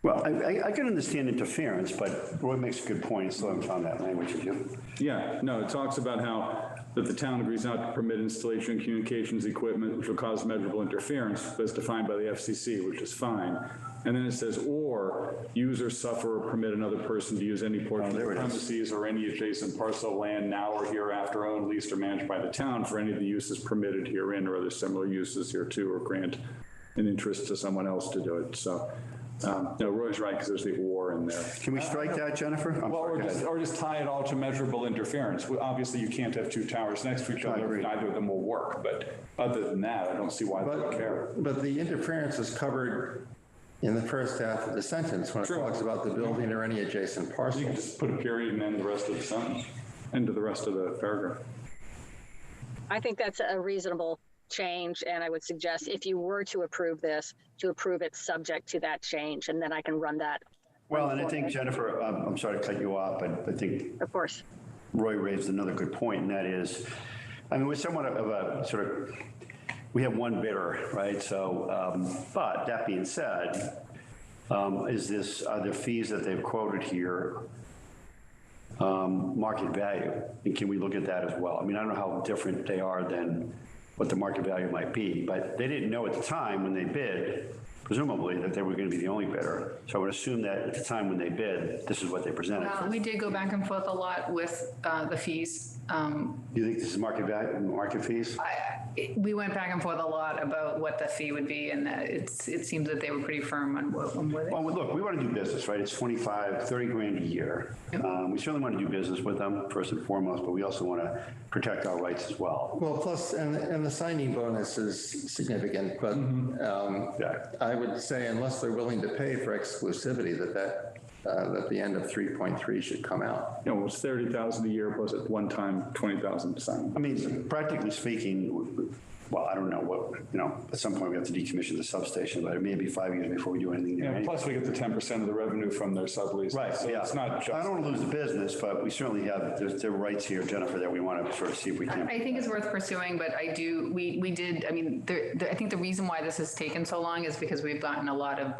Well, I can understand interference, but Roy makes a good point. I still haven't found that language of you. Yeah, no, it talks about how that the town agrees not to permit installation of communications equipment which will cause measurable interference, as defined by the FCC, which is fine. And then it says, or use or suffer or permit another person to use any portion of the premises or any adjacent parcel of land now or hereafter owned, leased, or managed by the town for any of the uses permitted herein or other similar uses hereto, or grant an interest to someone else to do it. So, no, Roy's right, because there's the or in there. Can we strike that, Jennifer? I'm Well, sorry, go ahead. or just tie it all to measurable interference. Well, obviously, you can't have two towers next to each other. Agreed. Neither of them will work. But other than that, I don't see why they would care. but the interference is covered in the first half of the sentence when it True. talks about the building or any adjacent You can parcel. just put a period and end the rest of the sentence, end of the rest of the paragraph. I think that's a reasonable change, and I would suggest if you were to approve this, to approve it subject to that change, and then I can run that. Well, and I think, Jennifer, I'm sorry to cut you off, but I think Of course. Roy raised another good point, and that is, I mean, we're somewhat of a sort of, we have one bidder, right? So, but that being said, are the fees that they've quoted here market value? And can we look at that as well? I mean, I don't know how different they are than what the market value might be, but they didn't know at the time when they bid, presumably, that they were going to be the only bidder. So I would assume that at the time when they bid, this is what they presented. We did go back and forth a lot with the fees. Do you think this is market value, market fees? We went back and forth a lot about what the fee would be, and it seems that they were pretty firm on what they. Well, look, we want to do business, right? It's 25, 30 grand a year. We certainly want to do business with them first and foremost, but we also want to protect our rights as well. Well, plus, and the signing bonus is significant, but I would say unless they're willing to pay for exclusivity, that the end of 3.3 should come out. You know, it was 30,000 a year, plus at one time 20,000 to sign. I mean, practically speaking, well, I don't know what, at some point we have to decommission the substation, but it may be 5 years before we do anything there. Yeah, plus we get the 10% of the revenue from their sublease. Right, So yeah. it's not just. I don't want to lose the business, but we certainly have, there are rights here, Jennifer, that we want to sort of see if we can. I think it's worth pursuing, but we did, I mean, I think the reason why this has taken so long is because we've gotten a lot of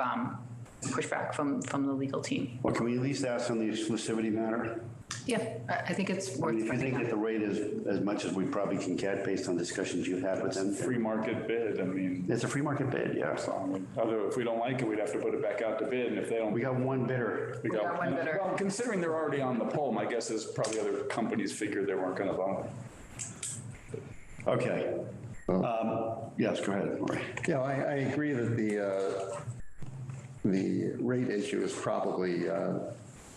pushback from the legal team. Well, can we at least ask on the exclusivity matter? Yeah, I think it's I worth. mean, if you think that the rate is as much as we probably can get based on discussions you've had with them. Free market bid, I mean. It's a free market bid, yeah. So, I mean, if we don't like it, we'd have to put it back out to bid, and if they don't. We got one bidder. We got one bidder. Well, considering they're already on the poll, my guess is probably other companies figured they weren't going to vote. Okay. Yes, go ahead, Lori. Yeah, I agree that the rate issue is probably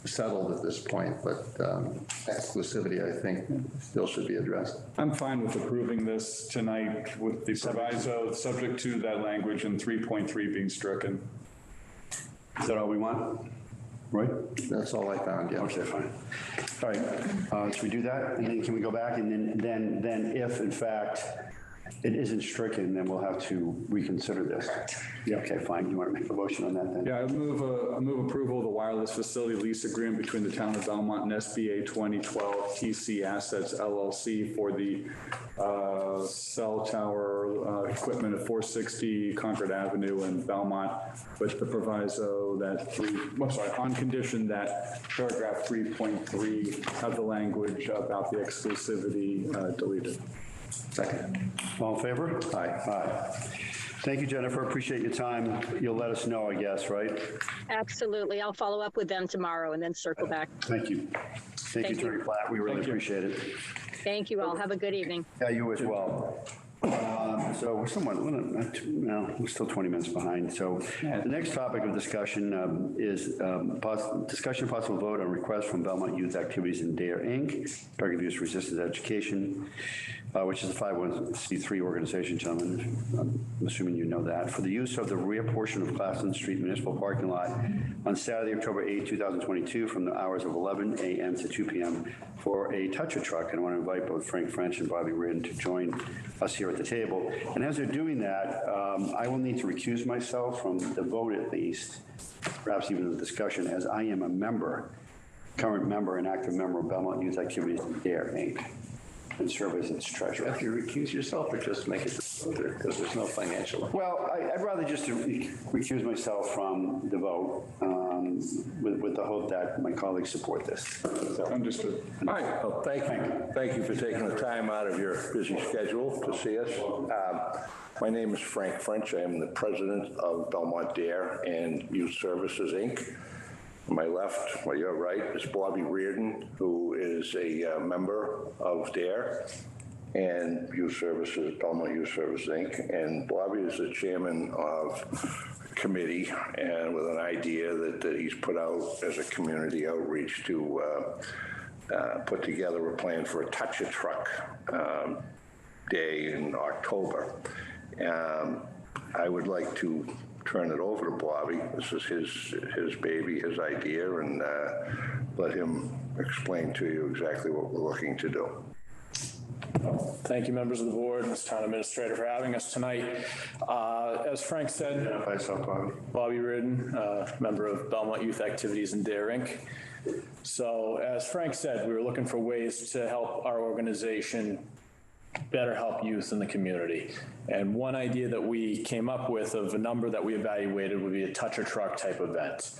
settled at this point, but exclusivity, I think, still should be addressed. I'm fine with approving this tonight with the proviso, subject to that language in 3.3 being stricken. Is that all we want? Right? That's all I found, yeah. Okay, fine. All right, should we do that? And then can we go back and then if in fact it isn't stricken, then we'll have to reconsider this. Yeah, okay, fine. You want to make a motion on that then? Yeah, I move approval of the wireless facility lease agreement between the town of Belmont and SBA 2012 TC Assets LLC for the cell tower equipment at 460 Concord Avenue in Belmont, with the proviso that on condition that paragraph 3.3 have the language about the exclusivity deleted. Second. All in favor? Aye. Aye. Thank you, Jennifer. Appreciate your time. You'll let us know, I guess, right? Absolutely. I'll follow up with them tomorrow and then circle back. Thank you. Thank you, Attorney Platt. We really appreciate it. Thank you all. Have a good evening. Yeah, you as well. So we're we're still 20 minutes behind. So the next topic of discussion is discussion and possible vote on request from Belmont Youth Activities and Dare, Inc., Drug Abuse Resistance Education, which is a 501c3 organization, gentlemen. I'm assuming you know that, for the use of the rear portion of Claflin Street Municipal Parking Lot on Saturday, October 8, 2022, from the hours of 11 a.m. to 2 p.m. for a toucher truck. And I want to invite both Frank French and Bobby Ridden to join us here at the table. And as they're doing that, I will need to recuse myself from the vote at least, perhaps even the discussion, as I am a member, current member and active member of Belmont Youth Activities and Dare, Inc., and serve as its treasurer. If you recuse yourself or just make it because there's no financial. Well, I'd rather just recuse myself from the vote with the hope that my colleagues support this. So, Understood. All right, well, thank you for taking the time out of your busy schedule to see us. My name is Frank French. I am the president of Belmont Dare and Youth Services, Inc. On my left, well, your right, is Bobby Reardon, who is a member of DARE and Youth Services, Belmont Youth Services, Inc. And Bobby is the chairman of a committee and with an idea that he's put out as a community outreach to put together a plan for a Touch a Truck day in October. I would like to turn it over to Bobby. This is his baby, his idea, and let him explain to you exactly what we're looking to do. Thank you, members of the board, and town administrator for having us tonight. As Frank said, identify yourself, Bobby. Bobby Reardon, member of Belmont Youth Activities and Dare, Inc. So as Frank said, we were looking for ways to help our organization better help youth in the community. And one idea that we came up with of a number that we evaluated would be a Touch a Truck type event.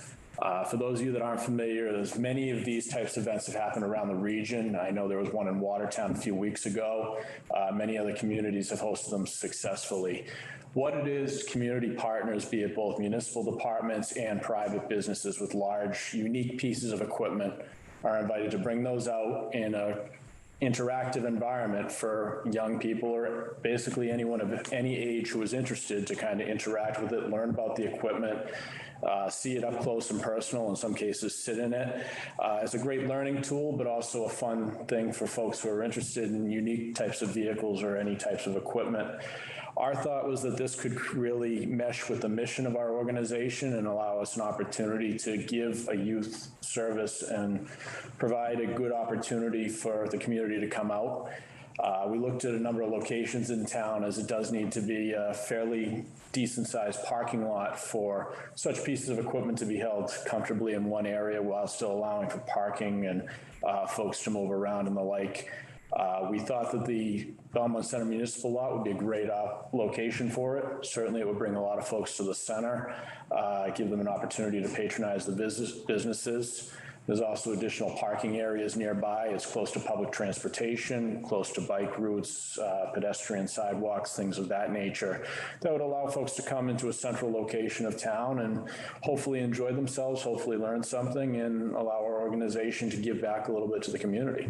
For those of you that aren't familiar, there's many of these types of events that happen around the region. I know there was one in Watertown a few weeks ago. Many other communities have hosted them successfully. What it is, community partners, be it both municipal departments and private businesses with large, unique pieces of equipment, are invited to bring those out in a interactive environment for young people or basically anyone of any age who is interested to kind of interact with it, learn about the equipment, see it up close and personal, in some cases sit in it. It's a great learning tool, but also a fun thing for folks who are interested in unique types of vehicles or any types of equipment. Our thought was that this could really mesh with the mission of our organization and allow us an opportunity to give a youth service and provide a good opportunity for the community to come out. We looked at a number of locations in town, as it does need to be a fairly decent-sized parking lot for such pieces of equipment to be held comfortably in one area while still allowing for parking and folks to move around and the like. We thought that the Belmont Center Municipal Lot would be a great location for it. Certainly it would bring a lot of folks to the center, give them an opportunity to patronize the businesses. There's also additional parking areas nearby. It's close to public transportation, close to bike routes, pedestrian sidewalks, things of that nature. That would allow folks to come into a central location of town and hopefully enjoy themselves, hopefully learn something, and allow our organization to give back a little bit to the community.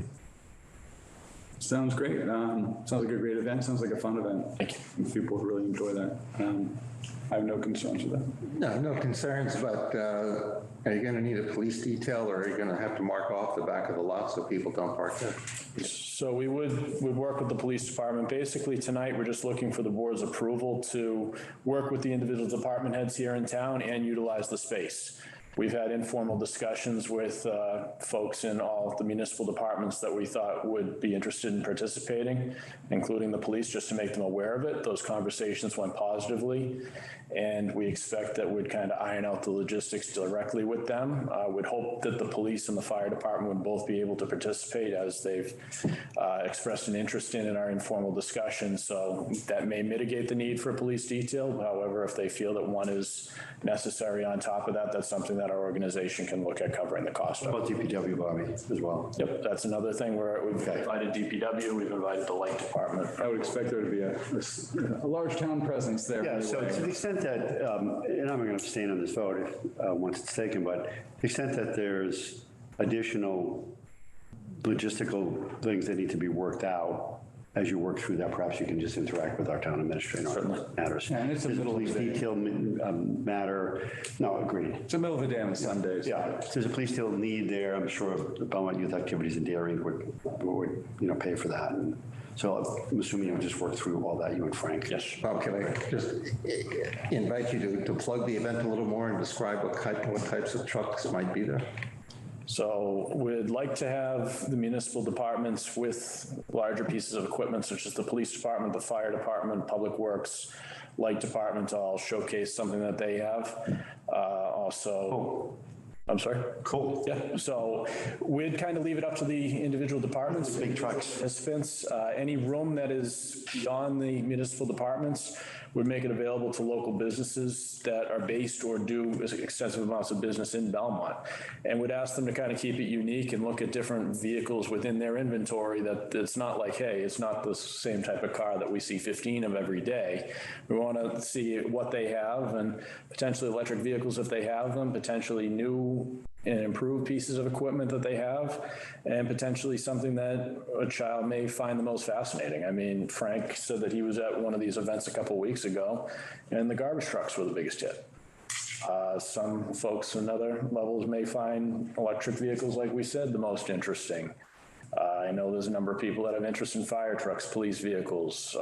Sounds great. Sounds like a great event. Sounds like a fun event. Thank you. People really enjoy that. I have no concerns with that. No concerns, but are you going to need a police detail or are you going to have to mark off the back of the lot so people don't park there? So we would work with the police department. Basically tonight, we're just looking for the board's approval to work with the individual department heads here in town and utilize the space. We've had informal discussions with folks in all the municipal departments that we thought would be interested in participating, including the police, just to make them aware of it. Those conversations went positively, and we expect that we'd kind of iron out the logistics directly with them. We'd hope that the police and the fire department would both be able to participate, as they've expressed an interest in our informal discussions. So that may mitigate the need for a police detail. However, if they feel that one is necessary on top of that, that's something that our organization can look at covering the cost of. About DPW, Bobby, as well. Yep, that's another thing where we've invited DPW, we've invited the light department. I would expect there to be a large town presence there. Yeah, so to the extent that, and I'm going to abstain on this vote if, once it's taken, but to the extent that there's additional logistical things that need to be worked out, as you work through that, perhaps you can just interact with our town administrator on matters. Yeah, and it's a middle of the day. Detail matter. No, agreed. It's the middle of the day on Sundays. Yeah, if there's a police detail need there, I'm sure the Belmont Youth Activities and Dare Inc. would pay for that. And so I'm assuming you'll just work through all that, you and Frank. Yes. Bob, can I just invite you to plug the event a little more and describe what types of trucks might be there? So we'd like to have the municipal departments with larger pieces of equipment, such as the police department, the fire department, public works, light department, all showcase something that they have. Also, I'm sorry? Cool. Yeah, so we'd kind of leave it up to the individual departments. Big trucks. Participants, any room that is beyond the municipal departments would make it available to local businesses that are based or do extensive amounts of business in Belmont. And we'd ask them to kind of keep it unique and look at different vehicles within their inventory that it's not like, hey, it's not the same type of car that we see 15 of every day. We want to see what they have and potentially electric vehicles if they have them, potentially new and improved pieces of equipment that they have, and potentially something that a child may find the most fascinating. I mean, Frank said that he was at one of these events a couple of weeks ago, and the garbage trucks were the biggest hit. Some folks in other levels may find electric vehicles, like we said, the most interesting. I know there's a number of people that have interest in fire trucks, police vehicles.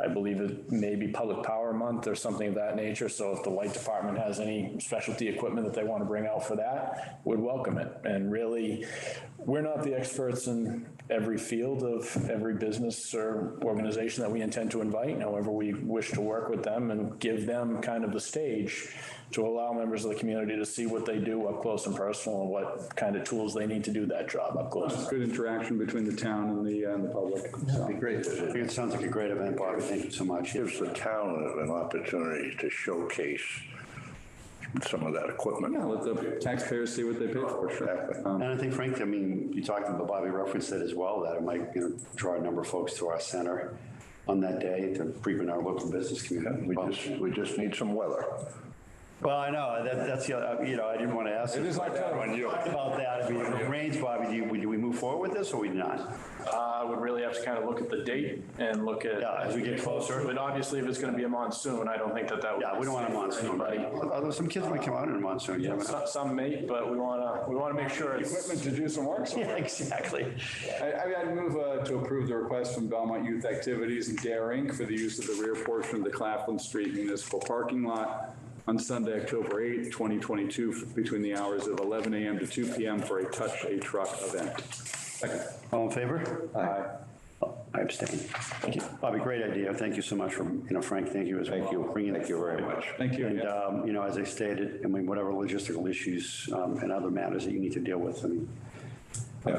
I believe it may be Public Power Month or something of that nature. So if the light department has any specialty equipment that they want to bring out for that, we'd welcome it. And really, we're not the experts in every field of every business or organization that we intend to invite. However, we wish to work with them and give them kind of the stage to allow members of the community to see what they do up close and personal and what kind of tools they need to do that job up close. Good interaction between the town and the public. That'd be great. I think it sounds like a great event, Bobby. Thank you so much. Gives the town an opportunity to showcase some of that equipment. Yeah, let the taxpayers see what they paid for. Sure. And I think, Frank, I mean, you talked about, Bobby referenced it as well, that it might, draw a number of folks to our center on that day to frequent our local business community. We just need some weather. Well, I know, that's the other, I didn't want to ask. It is October. When you talked about that, I mean, if it rains, Bobby, do we move forward with this or we not? I would really have to kind of look at the date and look at. Yeah, as we get closer. But obviously, if it's going to be a monsoon, I don't think that would. Yeah, we don't want a monsoon, buddy. Although some kids might come out in a monsoon. Yeah, some may, but we want to make sure it's. Equipment to do some work somewhere. Yeah, exactly. I'd move to approve the request from Belmont Youth Activities and Dare Inc. for the use of the rear portion of the Claflin Street Municipal Parking Lot on Sunday, October 8th, 2022, between the hours of 11 a.m. to 2 p.m. for a Touch a Truck event. Second. All in favor? Aye. I abstain. Thank you. Bobby, great idea. Thank you so much for, Frank, thank you as well. Thank you very much. Thank you. And, as I stated, I mean, whatever logistical issues and other matters that you need to deal with, I mean,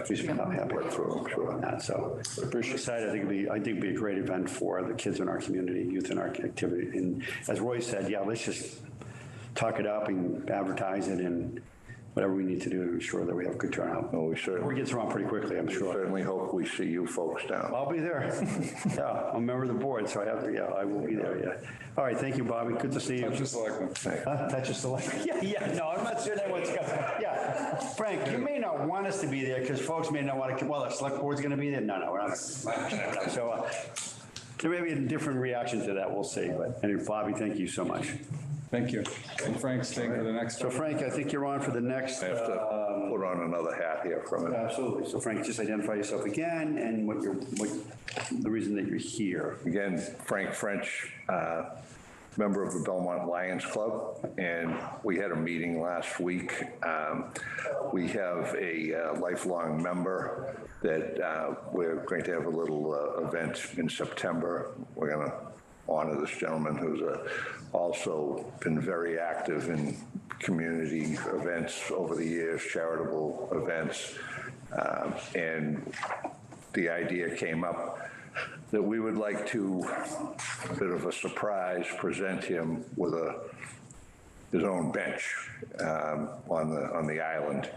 please be happy to through on that. So appreciate excited. I think it'd be a great event for the kids in our community, youth in our activity. And as Roy said, yeah, let's just talk it up and advertise it and whatever we need to do to ensure that we have good turnout. Well, we get around pretty quickly, I'm sure. Certainly hope we see you folks down. I'll be there. Yeah, I'm a member of the board, so I will be there, yeah. All right, thank you, Bobby. Good to see you. Touch a selectman. Touch a selectman. Yeah, no, I'm not sure that what's going to, yeah. Frank, you may not want us to be there because folks may not want to, well, the select board's going to be there? No, we're not. So there may be a different reaction to that, we'll see. But anyway, Bobby, thank you so much. Thank you. And Frank's staying for the next. So Frank, I think you're on for the next. I have to put on another hat here for a minute. Absolutely. So Frank, just identify yourself again and what the reason that you're here. Again, Frank French, member of the Belmont Lions Club, and we had a meeting last week. We have a lifelong member that we're going to have a little event in September. We're going to honor this gentleman who's also been very active in community events over the years, charitable events, and the idea came up that we would like to, a bit of a surprise, present him with his own bench on the island.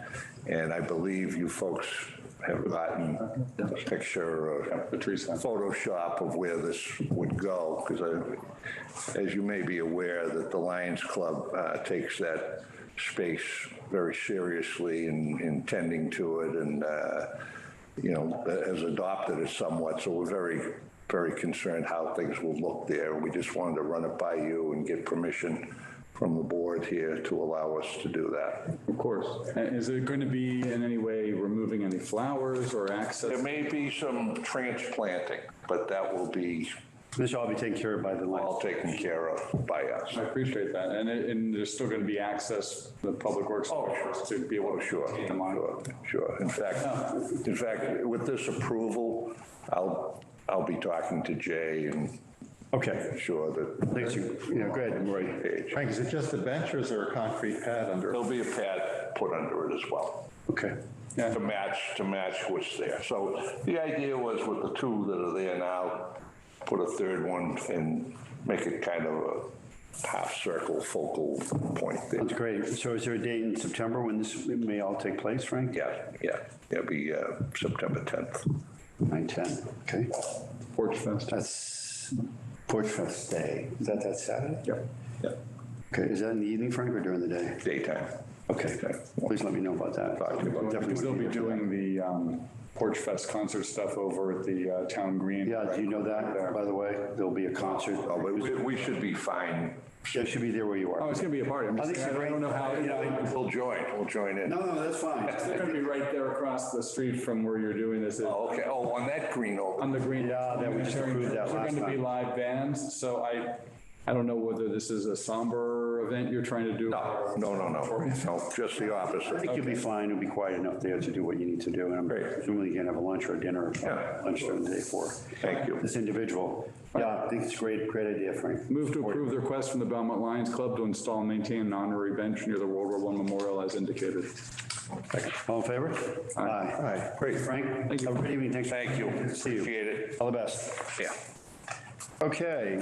And I believe you folks have gotten a picture or Photoshop of where this would go, because as you may be aware, that the Lions Club takes that space very seriously in tending to it, and has adopted it somewhat. So we're very, very concerned how things will look there. We just wanted to run it by you and get permission from the board here to allow us to do that. Of course. And is it going to be in any way removing any flowers or access? There may be some transplanting, but that will be This will all be taken care of by the line. all taken care of by us. I appreciate that. And there's still going to be access, the public works to be able to Sure, take them on. sure. In fact, with this approval, I'll be talking to Jay and Okay. sure that. Thanks. Yeah, go ahead, Roy. Frank, is it just a bench or is there a concrete pad under it? There'll be a pad put under it as well. Okay. To match what's there. So the idea was with the two that are there now, put a third one and make it kind of a half circle focal point there. That's great. So is there a date in September when this may all take place, Frank? Yeah. It'll be September 10th. 9/10, okay. Porch Fest. That's Porch Fest Day. Is that Saturday? Yeah. Okay, is that in the evening, Frank, or during the day? Daytime. Okay, please let me know about that. Definitely Because they'll be doing the Porch Fest concert stuff over at the town green. Yeah, do you know that, by the way? There'll be a concert. Oh, but we should be fine. Yeah, it should be there where you are. Oh, it's going to be a party. I'm just I think saying, I don't know how, We'll join in. No, that's fine. they're going to be right there across the street from where you're doing this. Oh, okay. Oh, on that green over. On the green. Yeah, that we just approved that They're last going to be time. live bands, so I don't know whether this is a somber event you're trying to do. No, just the I opposite. think you'll be fine. You'll be quiet enough there to do what you need to do. And I'm presumably you can have a lunch or a dinner or lunch during the day for Thank you. this individual. Yeah, I think it's a great idea, Frank. Move to approve the request from the Belmont Lions Club to install and maintain an honorary bench near the World War I memorial as indicated. All in favor? Aye. Great, Frank. Thank you. Have a good evening. Thanks. Thank you. Good to see you. Appreciate it. All the best. Yeah. Okay.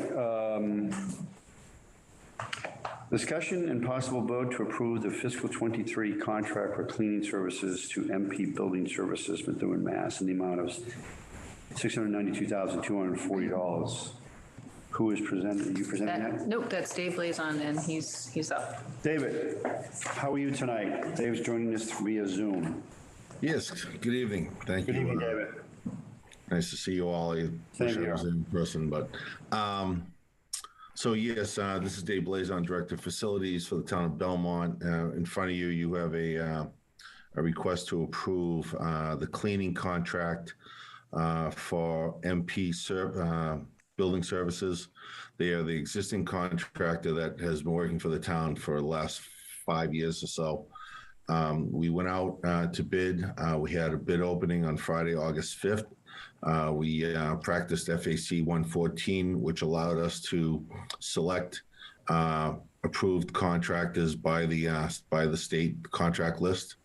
Discussion and possible vote to approve the fiscal 23 contract for cleaning services to MP Building Services, Methuen, Mass. in the amount of $692,240. Who is presenting? Are you presenting that? Nope, that's Dave Blazon, and he's up. David, how are you tonight? Dave's joining us via Zoom. Yes, good evening. Thank you. Good evening, David. Nice to see you all. I wish I was in person, but so yes, this is Dave Blazon, Director of Facilities for the town of Belmont. In front of you, you have a request to approve the cleaning contract for MP Building Services. They are the existing contractor that has been working for the town for the last 5 years or so. We went out to bid. We had a bid opening on Friday, August 5th. We practiced FAC 114, which allowed us to select approved contractors by the state contract list.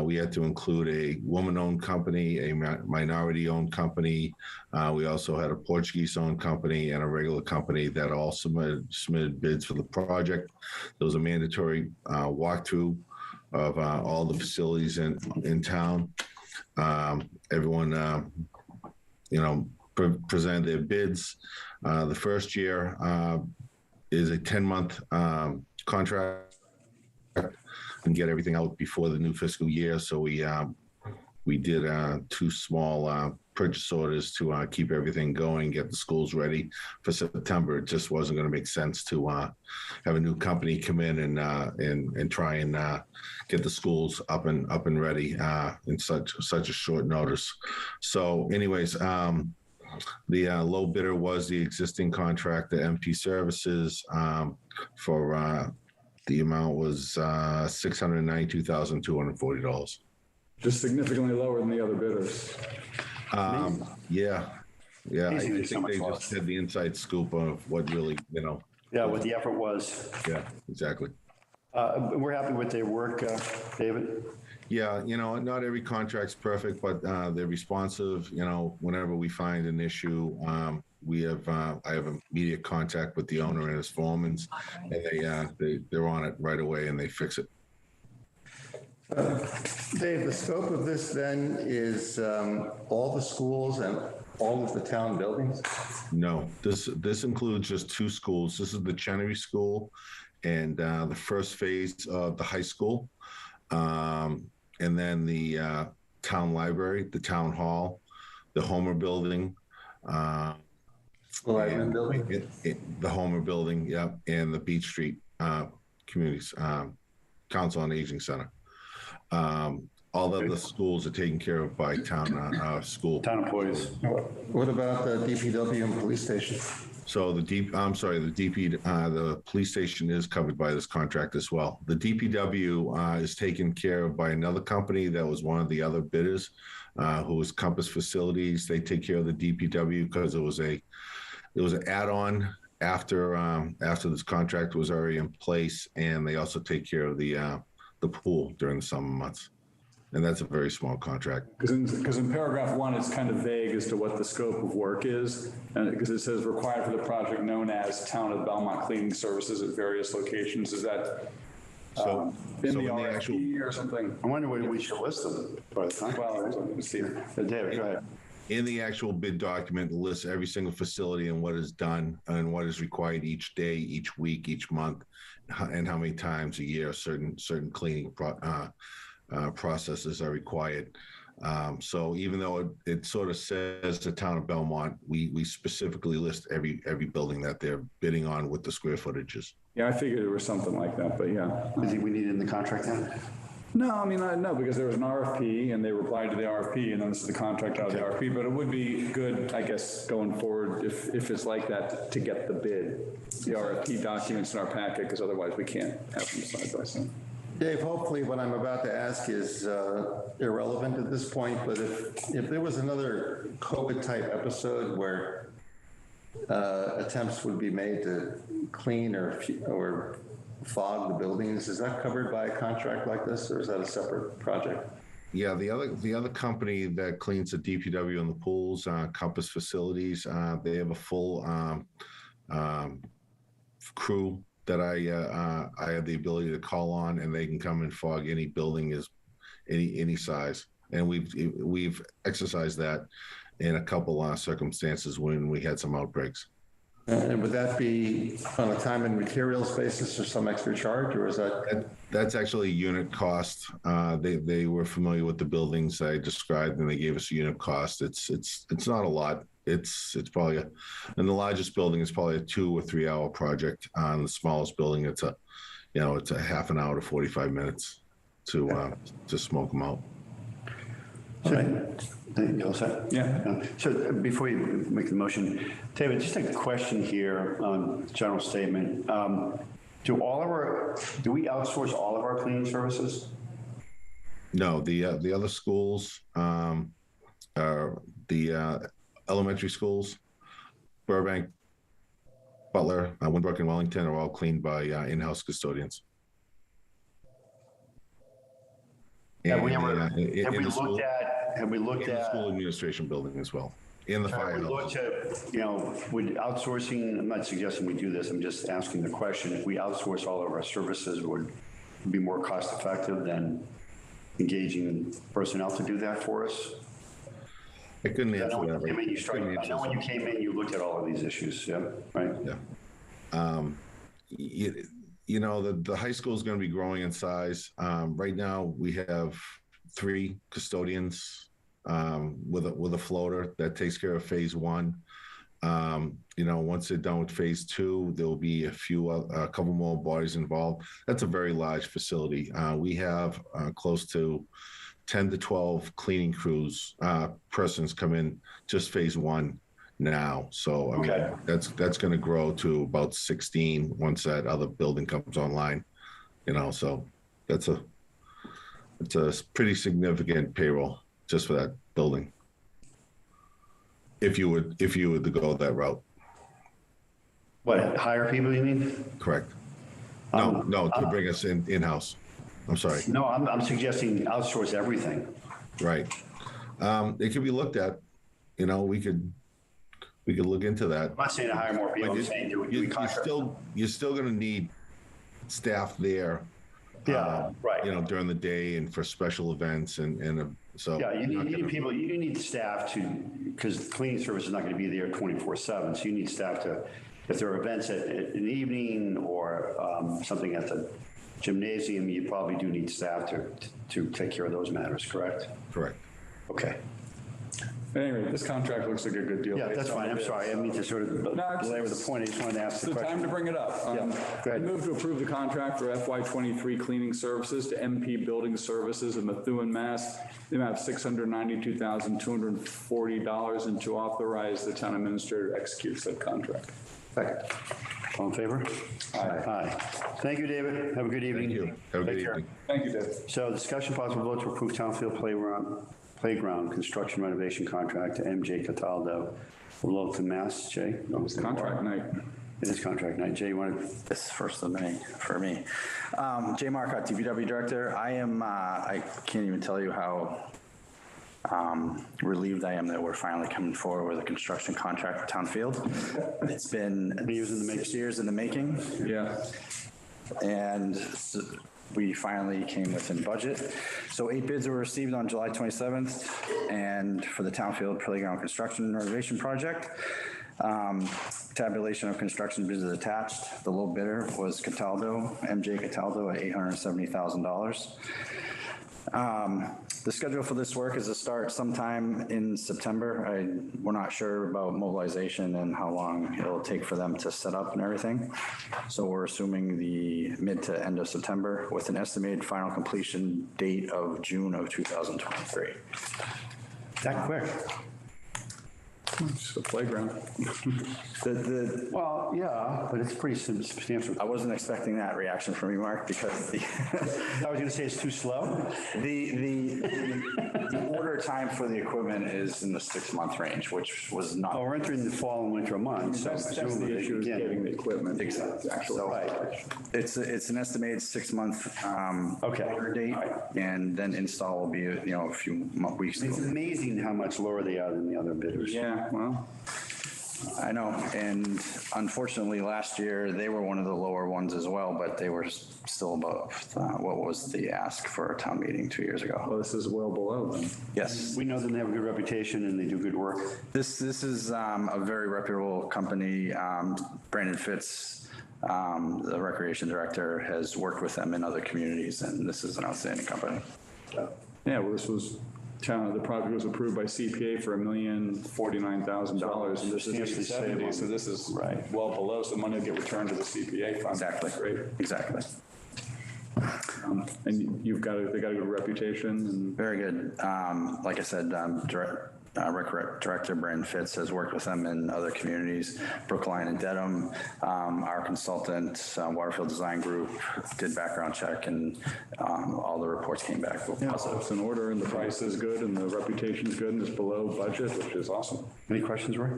We had to include a woman-owned company, a minority-owned company. We also had a Portuguese-owned company and a regular company that all submitted bids for the project. There was a mandatory walkthrough of all the facilities in town. Everyone, presented their bids. The first year is a 10-month contract and get everything out before the new fiscal year. So we did 2 small purchase orders to keep everything going, get the schools ready for September. It just wasn't going to make sense to have a new company come in and try and get the schools up and ready in such a short notice. So, anyways, the low bidder was the existing contractor, MP Services, for the amount was $692,240. Just significantly lower than the other bidders. Yeah. I Easily think they just had the inside scoop of what really, Yeah, what the effort was. Yeah, exactly. We're happy with their work, David. Yeah, not every contract's perfect, but they're responsive. Whenever we find an issue, I have immediate contact with the owner and his foremen, and they're on it right away and they fix it. Dave, the scope of this then is all the schools and all of the town buildings? No, this includes just 2 schools. This is the Chenery School and the first phase of the high school. And then the town library, the town hall, the Homer building. School admin building? The Homer building, yeah, and the Beach Street Communities Council on Aging Center. All of the schools are taken care of by school. Town employees. What about the DPW and police station? So the the police station is covered by this contract as well. The DPW is taken care of by another company that was one of the other bidders, who was Compass Facilities. They take care of the DPW because it was an add-on after this contract was already in place, and they also take care of the pool during the summer months. And that's a very small contract. Because in paragraph 1, it's kind of vague as to what the scope of work is, and because it says required for the project known as Town of Belmont Cleaning Services at various locations. Is that in the RFP or something? I wonder whether we should list them by the time. Well, let me see. David, go ahead. In the actual bid document, it lists every single facility and what is done and what is required each day, each week, each month, and how many times a year certain cleaning processes are required. So even though it sort of says the Town of Belmont, we specifically list every building that they're bidding on with the square footages. Yeah, I figured there was something like that, but yeah. Do you think we need it in the contract then? No, I mean, no, because there was an RFP and they replied to the RFP, and then this is the contract out of the RFP, but it would be good, I guess, going forward, if it's like that, to get the bid, the RFP documents in our packet, because otherwise we can't have them side by side. Dave, hopefully what I'm about to ask is irrelevant at this point, but if there was another COVID-type episode where attempts would be made to clean or fog the buildings, is that covered by a contract like this, or is that a separate project? Yeah, the other company that cleans the DPW and the pools, Compass Facilities, they have a full crew that I have the ability to call on, and they can come and fog any building is any size. And we've exercised that in a couple circumstances when we had some outbreaks. And would that be on a time and materials basis or some extra charge, or is that's actually unit cost? They were familiar with the buildings I described, and they gave us a unit cost. It's not a lot. It's probably in the largest building, it's probably a 2 or 3 hour project. On the smallest building, it's a half an hour to 45 minutes to smoke them out. All right. You all set? Yeah. So before you make the motion, David, just a question here on general statement. Do we outsource all of our cleaning services? No, the other schools, are the elementary schools, Burbank, Butler, Winbrook, and Wellington are all cleaned by in-house custodians. Have we looked at the school administration building as well, in the fire house? Would outsourcing, I'm not suggesting we do this, I'm just asking the question, if we outsource all of our services, would it be more cost effective than engaging personnel to do that for us? I couldn't answer that. I know when you came in, you looked at all of these issues, yeah, right? Yeah. The high school is going to be growing in size. Right now, we have 3 custodians with a floater that takes care of phase 1. Once they're done with phase 2, there will be a couple more bodies involved. That's a very large facility. We have close to 10 to 12 cleaning crews, persons come in just phase 1 now. So I mean, that's going to grow to about 16 once that other building comes online. So it's a pretty significant payroll just for that building. If you would to go that route. What, hire people, you mean? Correct. No, to bring us in-house. I'm sorry. No, I'm suggesting outsource everything. Right. It could be looked at. We could look into that. I'm not saying to hire more people. I'm saying you're still going to need staff there. Yeah, right. During the day and for special events and so. Yeah, you need people. You need staff because cleaning service is not going to be there 24/7. So you need staff to, if there are events in the evening or something at the gymnasium, you probably do need staff to take care of those matters. Correct. Correct. Okay. Anyway, this contract looks like a good deal. Yeah, that's fine. I'm sorry. I mean to sort of belabor the point. I just wanted to ask It's the the time question. to bring it up. Yeah, go I ahead. move to approve the contract for FY23 cleaning services to MP Building Services in Methuen, Mass. The amount of $692,240 and to authorize the town administrator to execute said contract. Second. All in favor? Aye. Thank you, David. Have a good evening. Thank you. Have a good Take care. evening. Thank you, Dave. So discussion possible vote to approve Townfield Playground construction renovation contract to MJ Cataldo of Littleton, Mass. Jay? No, It's contract night. It is contract night. Jay, you want to? This is first of May for me. Jay Marcotte, DPW Director. I can't even tell you how relieved I am that we're finally coming forward with a construction contract for Townfield. It's been 6 years in the making. Yeah. And we finally came within budget. So 8 bids were received on July 27th, and for the Townfield Playground Construction Renovation Project. Tabulation of construction bids is attached. The low bidder was Cataldo, MJ Cataldo at $870,000. The schedule for this work is to start sometime in September. We're not sure about mobilization and how long it'll take for them to set up and everything. So we're assuming the mid to end of September with an estimated final completion date of June of 2023. That quick? It's just a playground. Well, yeah, but it's pretty substantial. I wasn't expecting that reaction from you, Mark, because I was going to say it's too slow. the order time for the equipment is in the 6-month range, which was not. Oh, we're entering the fall and winter months. So That's the presumably, issue, is again, getting the equipment. Exactly. Actual. Right. It's an estimated 6-month Okay. order date, and then install will be a few weeks. It's amazing how much lower they are than the other bidders. Yeah, well, I know, and unfortunately, last year, they were one of the lower ones as well, but they were still above what was the ask for a town meeting 2 years ago. well, this is well below them. Yes. We know them, they have a good reputation and they do good work. This is a very reputable company. Brandon Fitz, the recreation director, has worked with them in other communities, and this is an outstanding company. Yeah, well, the project was approved by CPA for $1,049,000, and this is Substantially 870, so this is Right. well below, so the money will get returned to the CPA fund. Exactly. That's great. Exactly. And they got a good reputation, and Very good. Like I said, Rec Director Brandon Fitz has worked with them in other communities, Brookline and Dedham. Our consultant, Waterfield Design Group, did background check, and all the reports came back positive. it's in order, and the price is good, and the reputation is good, and it's below budget, which is awesome. Any questions, Roy?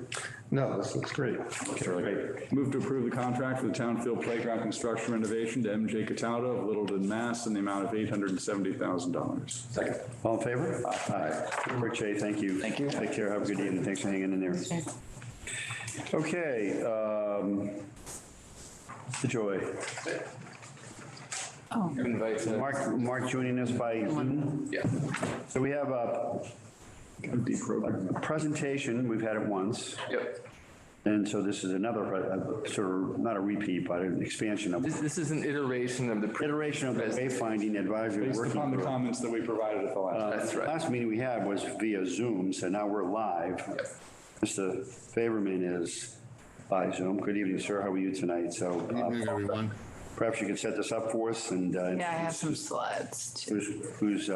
No, this looks great. It's really great. Move to approve the contract for the Townfield Playground Construction Renovation to MJ Cataldo of Littleton, Mass. in the amount of $870,000. Second. All in favor? Aye. Rick, Jay, thank you. Thank you. Take care. Have a good evening. Thanks for hanging in there. Okay. The Joy. Oh, Mark joining us by Zoom. Yeah. So we have a presentation. We've had it once. Yep. And so this is another sort of, not a repeat, but an expansion of This is an iteration of the iteration of the wayfinding advisory Based working upon the group. comments that we provided at the last. That's right. Last meeting we had was via Zoom, so now we're live. Mr. Favorman is by Zoom. Good evening, sir. How are you tonight? So Good evening, everyone. perhaps you could set this up for us and yeah, I have some slides too. who's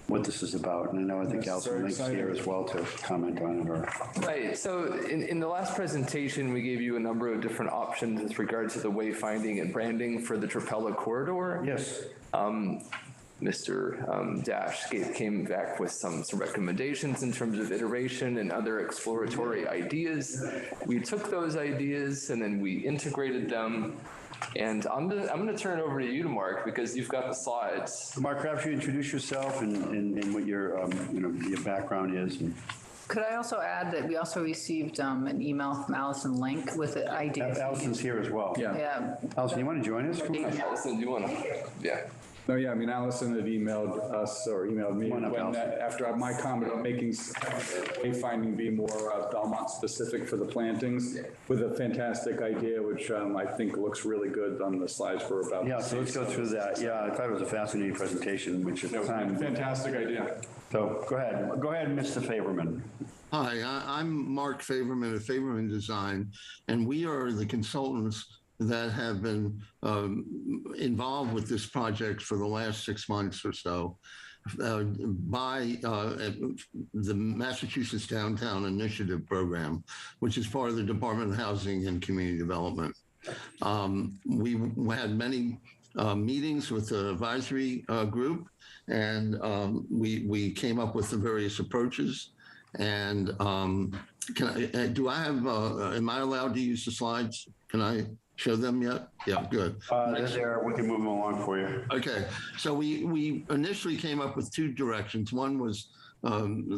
what this is about. And I think Yes, Alison very Link's here as well to comment on it. Or Right. So in the last presentation, we gave you a number of different options with regard to the wayfinding and branding for the Trapella corridor. yes, Mr. Dash came back with some recommendations in terms of iteration and other exploratory ideas. We took those ideas and then we integrated them. And I'm gonna turn it over to you, Mark, because you've got the slides. Mark, perhaps you introduce yourself and what your your background is. And Could I also add that we also received an email from Allison Link with the ideas. Alison's here as well. Yeah. Alison, you want to join us? Come on. Allison, do you want to? Yeah. No, yeah, I mean, Allison had emailed us, or emailed me, Come on up, Allison. after my comment on making wayfinding be more Belmont specific for the plantings, with a fantastic idea, which I think looks really good on the slides we're about. Yeah, so let's go through that. Yeah, I thought it was a fascinating presentation, which at the time. Fantastic idea. So go ahead, Mr. Faberman. Hi, I'm Mark Faberman of Faberman Design, and we are the consultants that have been involved with this project for the last 6 months or so by the Massachusetts Downtown Initiative Program, which is part of the Department of Housing and Community Development. We had many meetings with the advisory group, and we came up with the various approaches. And am I allowed to use the slides? Can I show them yet? Yeah, good. They're there. We can move them along for you. Okay. So we initially came up with 2 directions. One was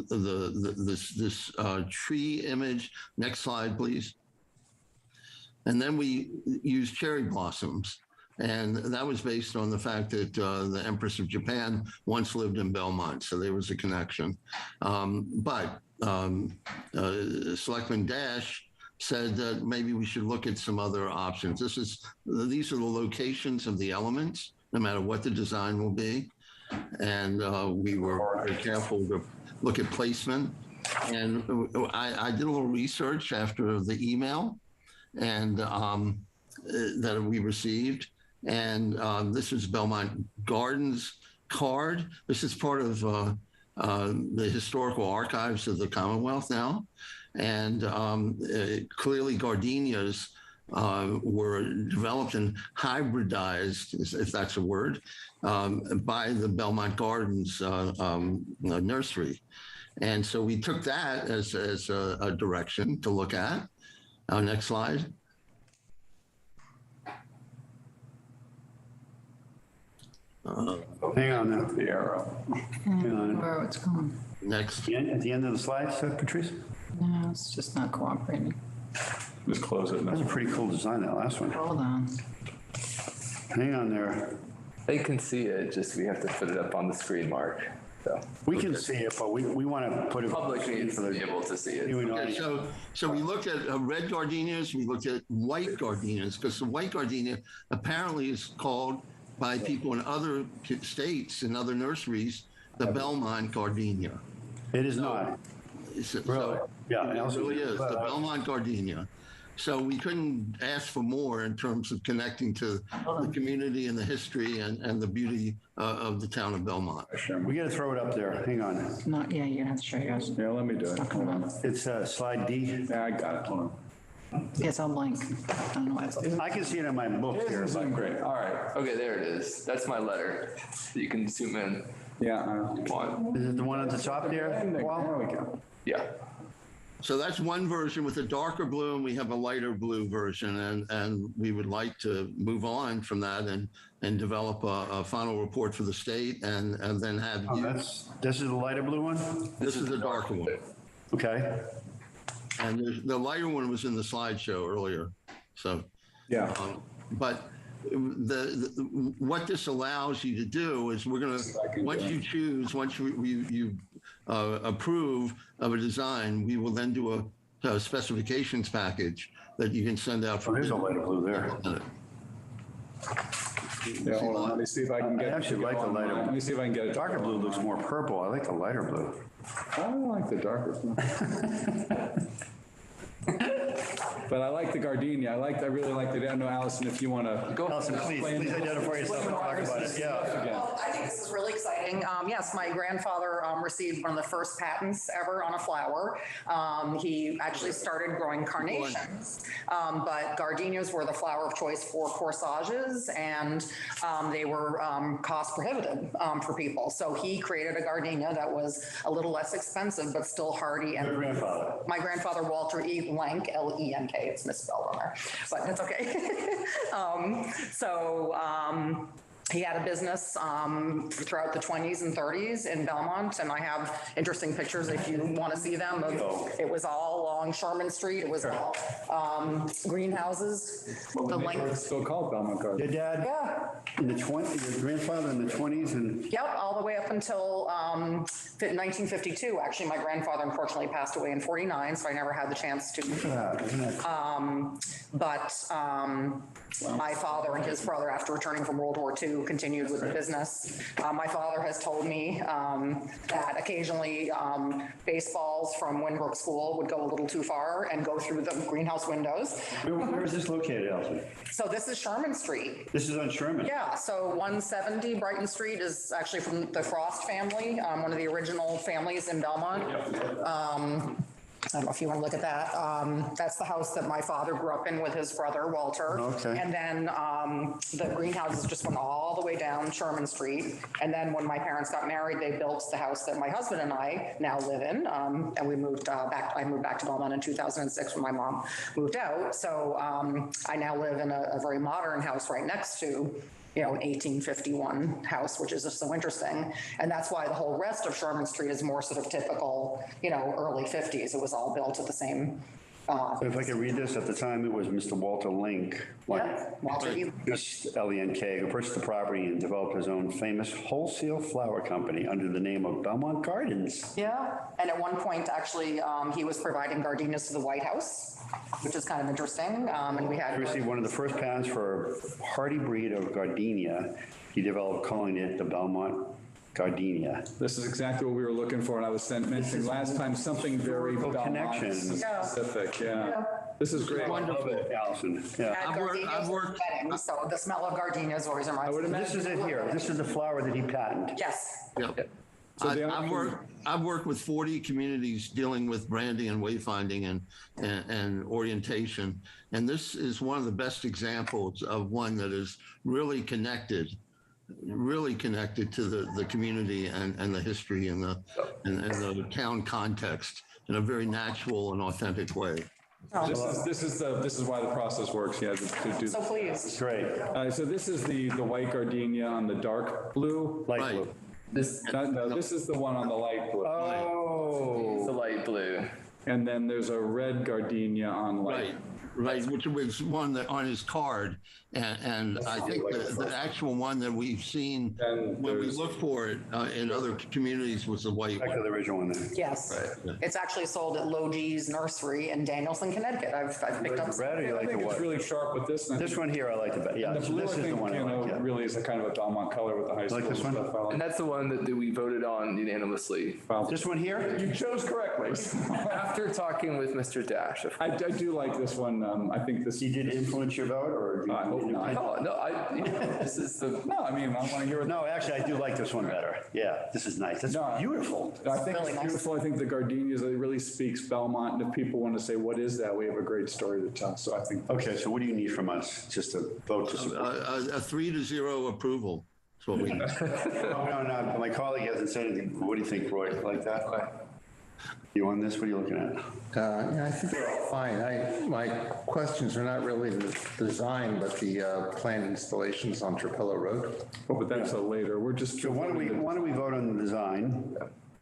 this tree image. Next slide, please. And then we used cherry blossoms. And that was based on the fact that the Empress of Japan once lived in Belmont, so there was a connection. But Selectman Dash said that maybe we should look at some other options. These are the locations of the elements, no matter what the design will be. And we were very careful to look at placement. And I did a little research after the email and that we received. And this is Belmont Gardens card. This is part of the historical archives of the Commonwealth now. And clearly gardenias were developed and hybridized, if that's a word, by the Belmont Gardens nursery. And so we took that as a direction to look at. Next slide. Hang on now. The arrow. Hang on. Where it's going. Next. At the end of the slides, Patrice? No, it's just not cooperating. Just close it. That was a pretty cool design, that last one. Hold on. Hang on there. They can see it, just we have to put it up on the screen, Mark. So We can see it, but we want to put it. public needs to be able to see it. Okay, so we looked at red gardenias, we looked at white gardenias, because the white gardenia apparently is called by people in other states and other nurseries the Belmont gardenia. It is not. So, Yeah, it really is, the Belmont gardenia. So we couldn't ask for more in terms of connecting to the community and the history and the beauty of the town of Belmont. We got to throw it up there. Hang on. Not, yeah, you're gonna have to show yours. Yeah, let me do it. Hold on. It's slide D. Yeah, I got it. Hold on. It's all blank. I don't know why it's. I can see it in my book here. Isn't great. All right. Okay, there it is. That's my letter. You can zoom in. Yeah. If you want. Is it the one at the top there? There we go. Yeah. So that's one version with a darker blue, and we have a lighter blue version, and we would like to move on from that and develop a final report for the state, and then have you. This is the lighter blue one? This is the darker one. Okay. And the lighter one was in the slideshow earlier. So, yeah. But what this allows you to do is we're going to, once you choose, once you approve of a design, we will then do a specifications package that you can send out. There's a lighter blue there. Yeah, hold on. Let me see if I can get. I actually like the lighter. Let me see if I can get it. Darker blue looks more purple. I like the lighter blue. I don't like the darker blue. But I like the gardenia. I really like the. I don't know, Allison, if you want to go. Allison, please identify yourself and talk about it. Yeah. Well, I think this is really exciting. Yes, my grandfather received one of the first patents ever on a flower. He actually started growing carnations, but gardenias were the flower of choice for corsages, and they were cost prohibitive for people. So he created a gardenia that was a little less expensive, but still hardy. And your grandfather? My grandfather, Walter E. Lenk, L-E-N-K. It's misspelled on there, but that's okay. He had a business throughout the 20s and 30s in Belmont, and I have interesting pictures if you want to see them. It was all along Sherman Street. It was all greenhouses. It's still called Belmont Gardens. Your dad? Yeah. In the 20s, your grandfather in the 20s and. Yep, all the way up until 1952. Actually, my grandfather unfortunately passed away in 49, so I never had the chance to. My father and his brother, after returning from World War II, who continued with the business. My father has told me that occasionally baseballs from Winbrook School would go a little too far and go through the greenhouse windows. Where is this located, Elsie? So this is Sherman Street. This is on Sherman? Yeah, so 170 Brighton Street is actually from the Frost family, one of the original families in Belmont. I don't know if you want to look at that. That's the house that my father grew up in with his brother, Walter. Okay. And then the greenhouses just went all the way down Sherman Street. And then when my parents got married, they built the house that my husband and I now live in. And we moved back. I moved back to Belmont in 2006 when my mom moved out. So I now live in a very modern house right next to an 1851 house, which is just so interesting. And that's why the whole rest of Sherman Street is more sort of typical, early 50s. It was all built at the same. So if I could read this, at the time it was Mr. Walter Link. Yeah, Walter E. L-E-N-K, who purchased the property and developed his own famous wholesale flower company under the name of Belmont Gardens. Yeah, and at one point, actually, he was providing gardenias to the White House, which is kind of interesting. And we had. He received one of the first patents for a hardy breed of gardenia. He developed, calling it the Belmont Gardenia. This is exactly what we were looking for, and I was mentioning last time something very Belmont specific. Yeah. This is great. Wonderful, Allison. Yeah. I've worked. So the smell of gardenias always reminds me. This is it here. This is the flower that he patented. Yes. Yep. So I've worked with 40 communities dealing with branding and wayfinding and orientation, and this is one of the best examples of one that is really connected to the community and the history and the town context in a very natural and authentic way. This is why the process works. Yeah, to do. So please. Great. So this is the white gardenia on the dark blue. Light blue. This is the one on the light blue. Oh, the light blue. And then there's a red gardenia on light. Right, which was one that on his card, and I think the actual one that we've seen when we look for it in other communities was the white one. Back to the original one there. Yes, it's actually sold at Logie's Nursery in Danielson, Connecticut. I've picked up. Red, or you like the white? It's really sharp with this. This one here I like the best. Yeah, the blue, this is the one I like. Yeah. Really is a kind of a Belmont color with the high school like this one? stuff. And that's the one that we voted on unanimously. This one here? You chose correctly. After talking with Mr. Dash. I do like this one. I think this. He did influence your vote, or? I hope not. This is the. No, I mean, I want to hear. No, actually, I do like this one better. Yeah, this is nice. That's beautiful. I think it's beautiful. I think the gardenias, it really speaks Belmont. And if people want to say, what is that? We have a great story to tell. So I think. Okay, so what do you need from us? Just a vote to support? A 3-0 approval. That's what we need. No. My colleague hasn't said anything. What do you think, Roy? Like that? You on this? What are you looking at? Yeah, I think they're all fine. My questions are not really the design, but the planned installations on Trapillo Road. Oh, but that's later. We're just. So why don't we vote on the design?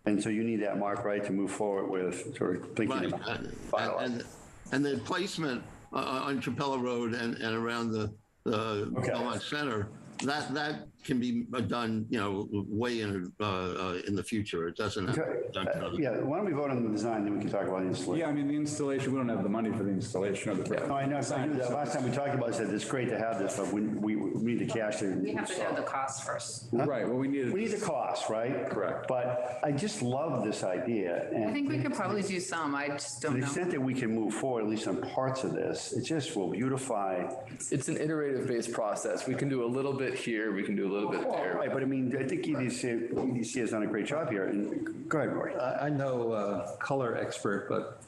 And so you need that, Mark, right, to move forward with sort of thinking about finalizing. And the placement on Trapillo Road and around the Belmont Center, that can be done, way in the future. It doesn't have to be done. Yeah, why don't we vote on the design, then we can talk about the installation. Yeah, I mean, the installation, we don't have the money for the installation of the. No, I know. Last time we talked about it, I said it's great to have this, but we need the cash to. We have to know the cost first. Huh? Right, well, we need the cost, right? Correct. But I just love this idea. And I think we could probably do some. I just to don't the know. extent that we can move forward, at least on parts of this, it just will beautify. It's an iterative based process. We can do a little bit here, we can do a little bit there. Right, but I mean, I think EDC has done a great job here. And go ahead, Roy. I'm no color expert, but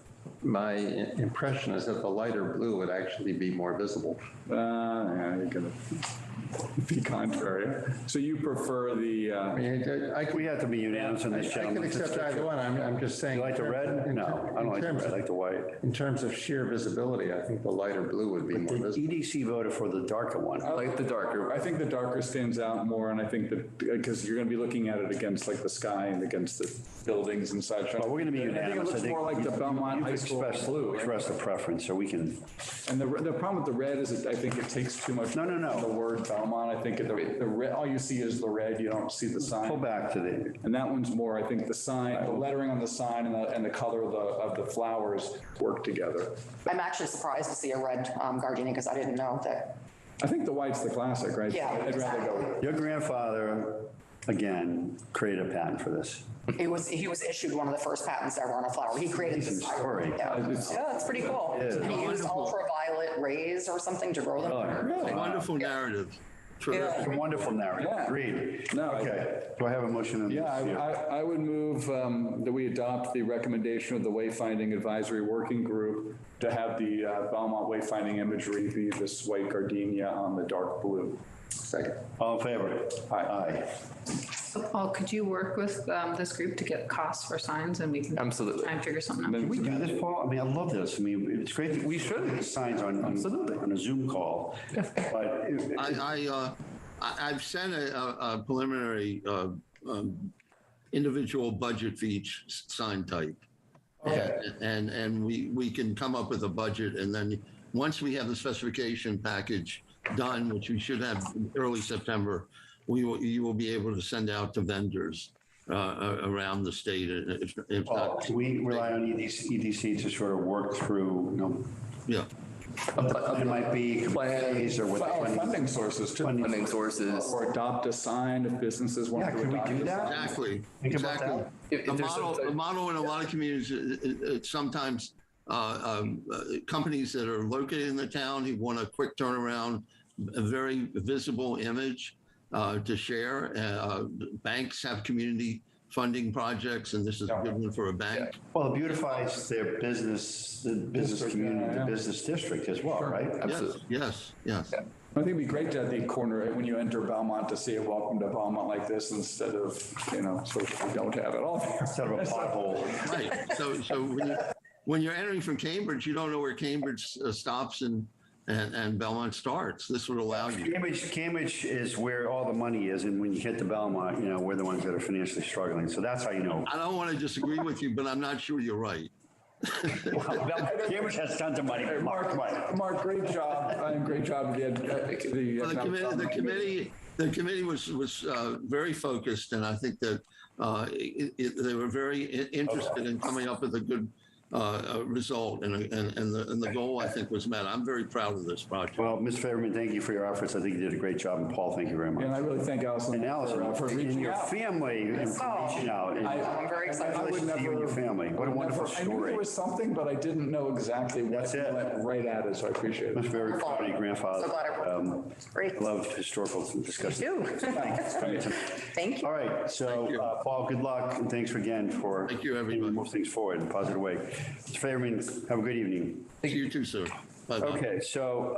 my impression is that the lighter blue would actually be more visible. Yeah, you're gonna be contrary. So you prefer the? We have to be unanimous on this, I gentlemen. can accept either one. I'm just saying. You like the red? No, I don't like the red. I like the white. In terms of sheer visibility, I think the lighter blue would be more visible. EDC voted for the darker one. I like the darker. I think the darker stands out more, and I think that because you're going to be looking at it against like the sky and against the buildings and such. Well, we're going to be unanimous. I think it looks more like the Belmont High School blue. Express the preference, so we can. And the problem with the red is I think it takes too much. No. The word Belmont, I think the red, all you see is the red. You don't see the sign. Pull back to the. And that one's more, I think, the sign, the lettering on the sign, and the color of the flowers work together. I'm actually surprised to see a red gardenia because I didn't know that I think the white's the classic, right? Yeah, I'd rather go. Your grandfather, again, created a patent for this. He was issued one of the first patents ever on a flower. He created this story. Yeah, it's pretty cool. It is. And he used ultraviolet rays or something to grow them. Really? Wonderful narrative. It's a wonderful narrative. Yeah. Agreed. No, Okay. Do I have a motion on this? Yeah, I would move that we adopt the recommendation of the Wayfinding Advisory Working Group to have the Belmont wayfinding imagery be this white gardenia on the dark blue. Second. All in favor? Aye. So Paul, could you work with this group to get costs for signs and we can Absolutely. try and figure something out? Can we do this, Paul? I mean, I love this. I mean, it's great. We should have signs on a Zoom call. But I've sent a preliminary individual budget for each sign type. Okay. And we can come up with a budget, and then once we have the specification package done, which we should have early September, you will be able to send out to vendors around the state. If not, can we rely on EDC to sort of work through, yeah. It might be compliance or what. Funding sources too. Funding sources. Or adopt a sign if businesses want to Can we adopt do a that? sign. Exactly. Think about Exactly. that. The model in a lot of communities, it's sometimes companies that are located in the town who want a quick turnaround, a very visible image to share. Banks have community funding projects, and this is a good one for a bank. Well, it beautifies their business, the business community, the business district as well, right? Absolutely. Yes. I think it'd be great to have the corner when you enter Belmont to see a welcome to Belmont like this instead of, sort of, we don't have it all there. Instead of a pothole. Right. So when you're entering from Cambridge, you don't know where Cambridge stops and Belmont starts. This would allow you. Cambridge is where all the money is, and when you hit the Belmont, we're the ones that are financially struggling. So that's how you know. I don't want to disagree with you, but I'm not sure you're right. Cambridge has tons of money. Mark, great job. Great job. The committee was very focused, and I think that they were very interested in coming up with a good result, and the goal, I think, was met. I'm very proud of this project. Well, Ms. Fairman, thank you for your efforts. I think you did a great job, and Paul, thank you very much. And I really thank Allison. And Allison for reaching your out. family and for reaching out. I'm very excited. Congratulations to you and your family. What a wonderful I knew story. there was something, but I didn't know exactly what went right at it, so I appreciate it. I'm very proud of your grandfather. So glad everyone. Great. I love historical discussion. Me too. Thank you. All right, so Paul, good luck, and thanks again for moving move things forward in a positive way. Mr. Fairman, have a good evening. Thank you too, sir. Bye-bye. Okay, so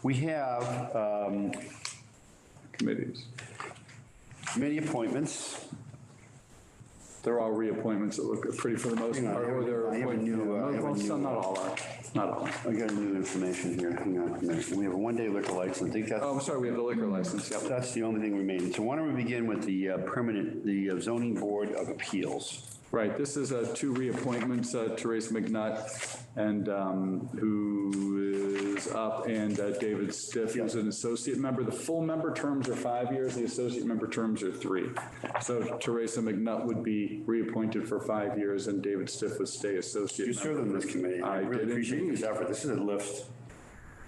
we have committees. Committee appointments. They're all reappointments that look pretty for the most part. Or they're not all are. Not all. I got new information here. Hang on a minute. We have a one-day liquor license. I think that's. Oh, I'm sorry. We have the liquor license. Yep. That's the only thing remaining. So why don't we begin with the zoning board of appeals? Right. This is two reappointments. Teresa McNutt, and who is up, and David Stiff, who's an associate member. The full member terms are 5 years. The associate member terms are 3. So Teresa McNutt would be reappointed for 5 years, and David Stiff would stay associate. You served on this committee. I really appreciate this effort. This is a lift.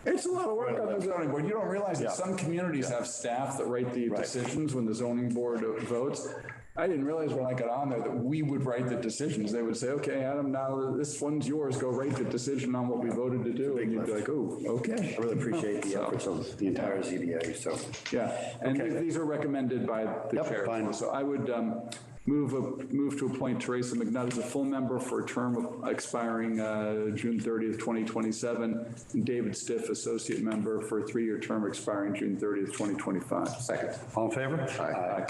It's a lot of work on the zoning board. You don't realize that some communities have staff that write the decisions when the zoning board votes. I didn't realize when I got on there that we would write the decisions. They would say, okay, Adam, now this one's yours. Go write the decision on what we voted to do. And you'd be like, oh, okay. I really appreciate the efforts of the entire ZBA. So, yeah. And these are recommended by the chair. Fine. So I would move to appoint Teresa McNutt as a full member for a term expiring June 30th, 2027, and David Stiff, associate member, for a 3-year term expiring June 30th, 2025. Second. All in favor? Aye.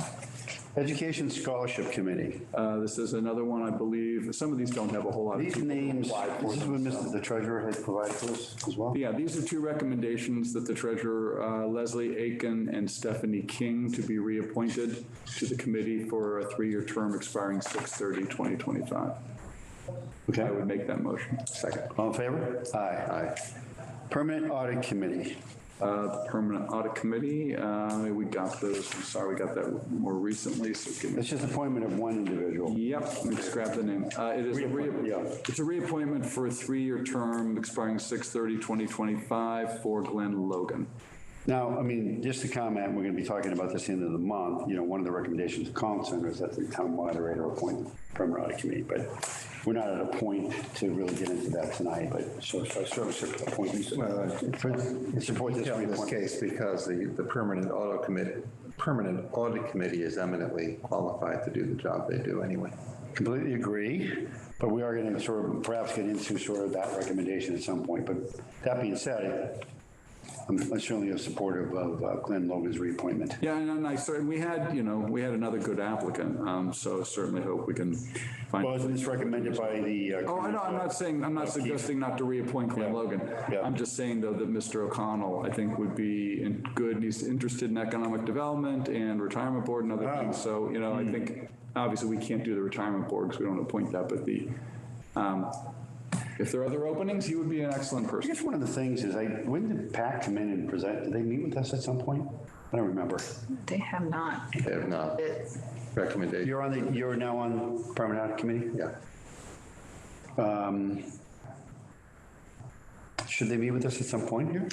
Education Scholarship Committee. This is another one, I believe. Some of these don't have a whole lot of these names. This is what the treasurer has provided to us as well? Yeah, these are 2 recommendations that the treasurer, Leslie Aiken and Stephanie King, to be reappointed to the committee for a 3-year term expiring 6/30/2025. Okay. I would make that motion. Second. All in favor? Aye. Permanent Audit Committee. Permanent Audit Committee, we got those, I'm sorry, we got that more recently, so give me. It's just appointment of one individual. Yep, let me just grab the name. It is it's a reappointment for a 3-year term expiring 6/30/2025 for Glenn Logan. Now, I mean, just to comment, we're going to be talking about this at the end of the month. You know, one of the recommendations of Collins Center is that the town moderator appoint the permanent audit committee, but we're not at a point to really get into that tonight, but so I certainly support this. Support this case because the permanent audit committee is eminently qualified to do the job they do anyway. Completely agree, but we are going to sort of perhaps get into sort of that recommendation at some point. But that being said, I'm certainly supportive of Glenn Logan's reappointment. Yeah, and I certainly, we had another good applicant, so certainly hope we can find. Well, isn't this recommended by the? I'm not suggesting not to reappoint Glenn Logan. Yeah. I'm just saying though that Mr. O'Connell, I think, would be good. He's interested in economic development and retirement board and other things. So, I think obviously we can't do the retirement board because we don't appoint that, but if there are other openings, he would be an excellent person. I guess one of the things is, when did PAC come in and present? Did they meet with us at some point? I don't remember. They have not. They have not. Recommendation. You're now on permanent audit committee? Yeah. Should they meet with us at some point here?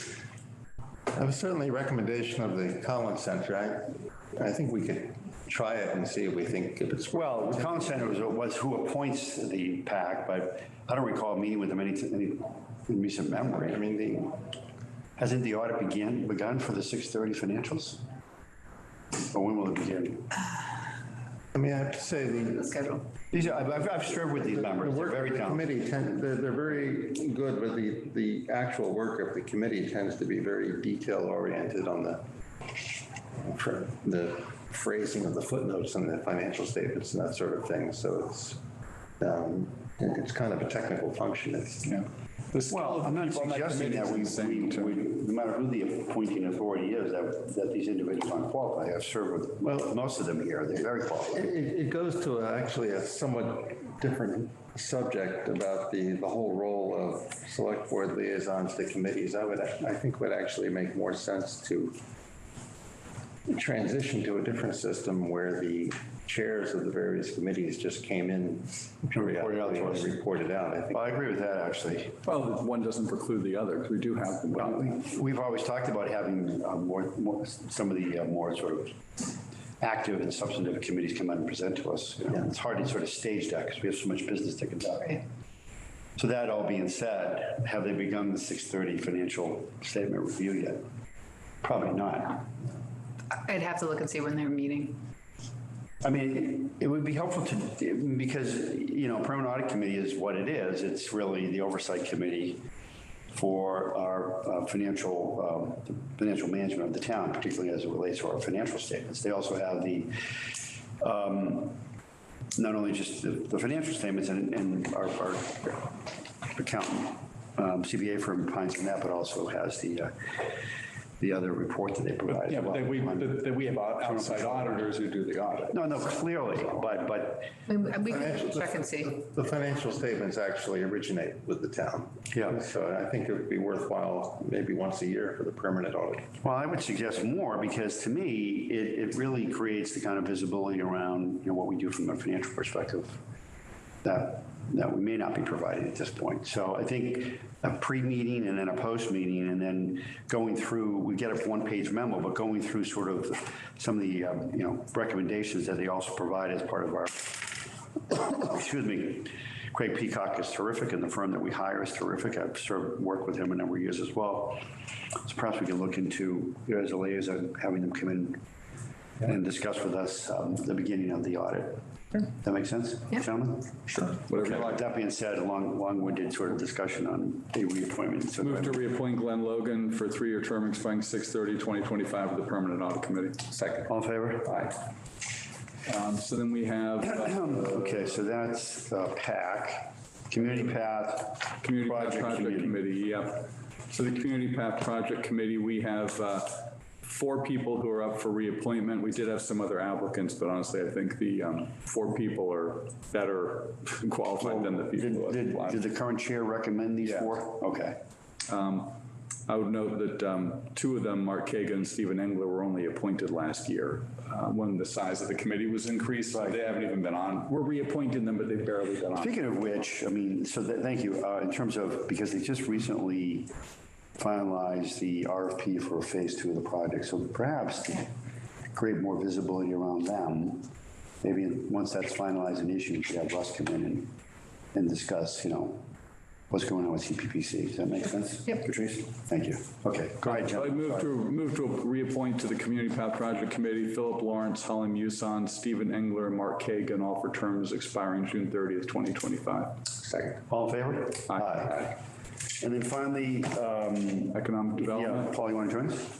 That was certainly a recommendation of the Collins Center. I think we could try it and see if we think if it's. Well, the Collins Center was who appoints the PAC, but I don't recall meeting with them any in recent memory. I mean, hasn't the audit begun for the 6/30 financials? Or when will it begin? I mean, I have to say the schedule. I've served with these members. They're very talented. They're very good, but the actual work of the committee tends to be very detail oriented on the phrasing of the footnotes and the financial statements and that sort of thing. So it's kind of a technical function. Well, I'm not suggesting that no matter who the appointing authority is, that these individuals aren't qualified. I've served with most of them here. They're very qualified. It goes to actually a somewhat different subject about the whole role of select board liaisons to committees. I think would actually make more sense to transition to a different system where the chairs of the various committees just came in periodically and reported out. I think. Well, I agree with that, actually. Well, one doesn't preclude the other because we do have them. Well, we've always talked about having some of the more sort of active and substantive committees come out and present to us. It's hard to sort of stage that because we have so much business to conduct. So that all being said, have they begun the 6/30 financial statement review yet? Probably not. I'd have to look and see when they're meeting. I mean, it would be helpful because, permanent audit committee is what it is. It's really the oversight committee for our financial management of the town, particularly as it relates to our financial statements. They also have not only just the financial statements and our accountant, CPA firm pines from that, but also has the other report that they provide. Yeah, but we have outside auditors who do the audit. No, clearly, but we can check and see. The financial statements actually originate with the town. Yeah. So I think it would be worthwhile maybe once a year for the permanent audit. Well, I would suggest more because to me, it really creates the kind of visibility around what we do from a financial perspective that we may not be providing at this point. So I think a pre-meeting and then a post-meeting and then going through, we get a one-page memo, but going through sort of some of the, recommendations that they also provide as part of our, excuse me, Craig Peacock is terrific and the firm that we hire is terrific. I've worked with him a number of years as well. So perhaps we can look into, as a liaison, having them come in and discuss with us the beginning of the audit. Sure. That makes sense, gentlemen? Sure. Whatever you like. That being said, a long-winded sort of discussion on a reappointment. So move to reappoint Glenn Logan for a 3-year term expiring 6/30/2025 with the Permanent Audit Committee. Second. All in favor? Aye. So then we have. Okay, so that's PAC, Community Path Project Committee. Yep. So the Community Path Project Committee, we have 4 people who are up for reappointment. We did have some other applicants, but honestly, I think the 4 people are better qualified than the people. Did the current chair recommend these 4? Okay. I would note that two of them, Mark Kagan and Stephen Engler, were only appointed last year when the size of the committee was increased. So they haven't even been on. We're reappointing them, but they've barely been on. Speaking of which, I mean, so thank you. In terms of, because they just recently finalized the RFP for phase 2 of the project, so perhaps to create more visibility around them, maybe once that's finalized and issued, you should have Russ come in and discuss, you know, what's going on with CPPC. Does that make sense? Yep. Patrice? Thank you. Okay. Go ahead, John. I move to reappoint to the Community Path Project Committee Philip Lawrence, Helen Muson, Stephen Engler, and Mark Kagan, all for terms expiring June 30th, 2025. Second. All in favor? Aye. And then finally, economic development. Yeah, Paul, you want to join us?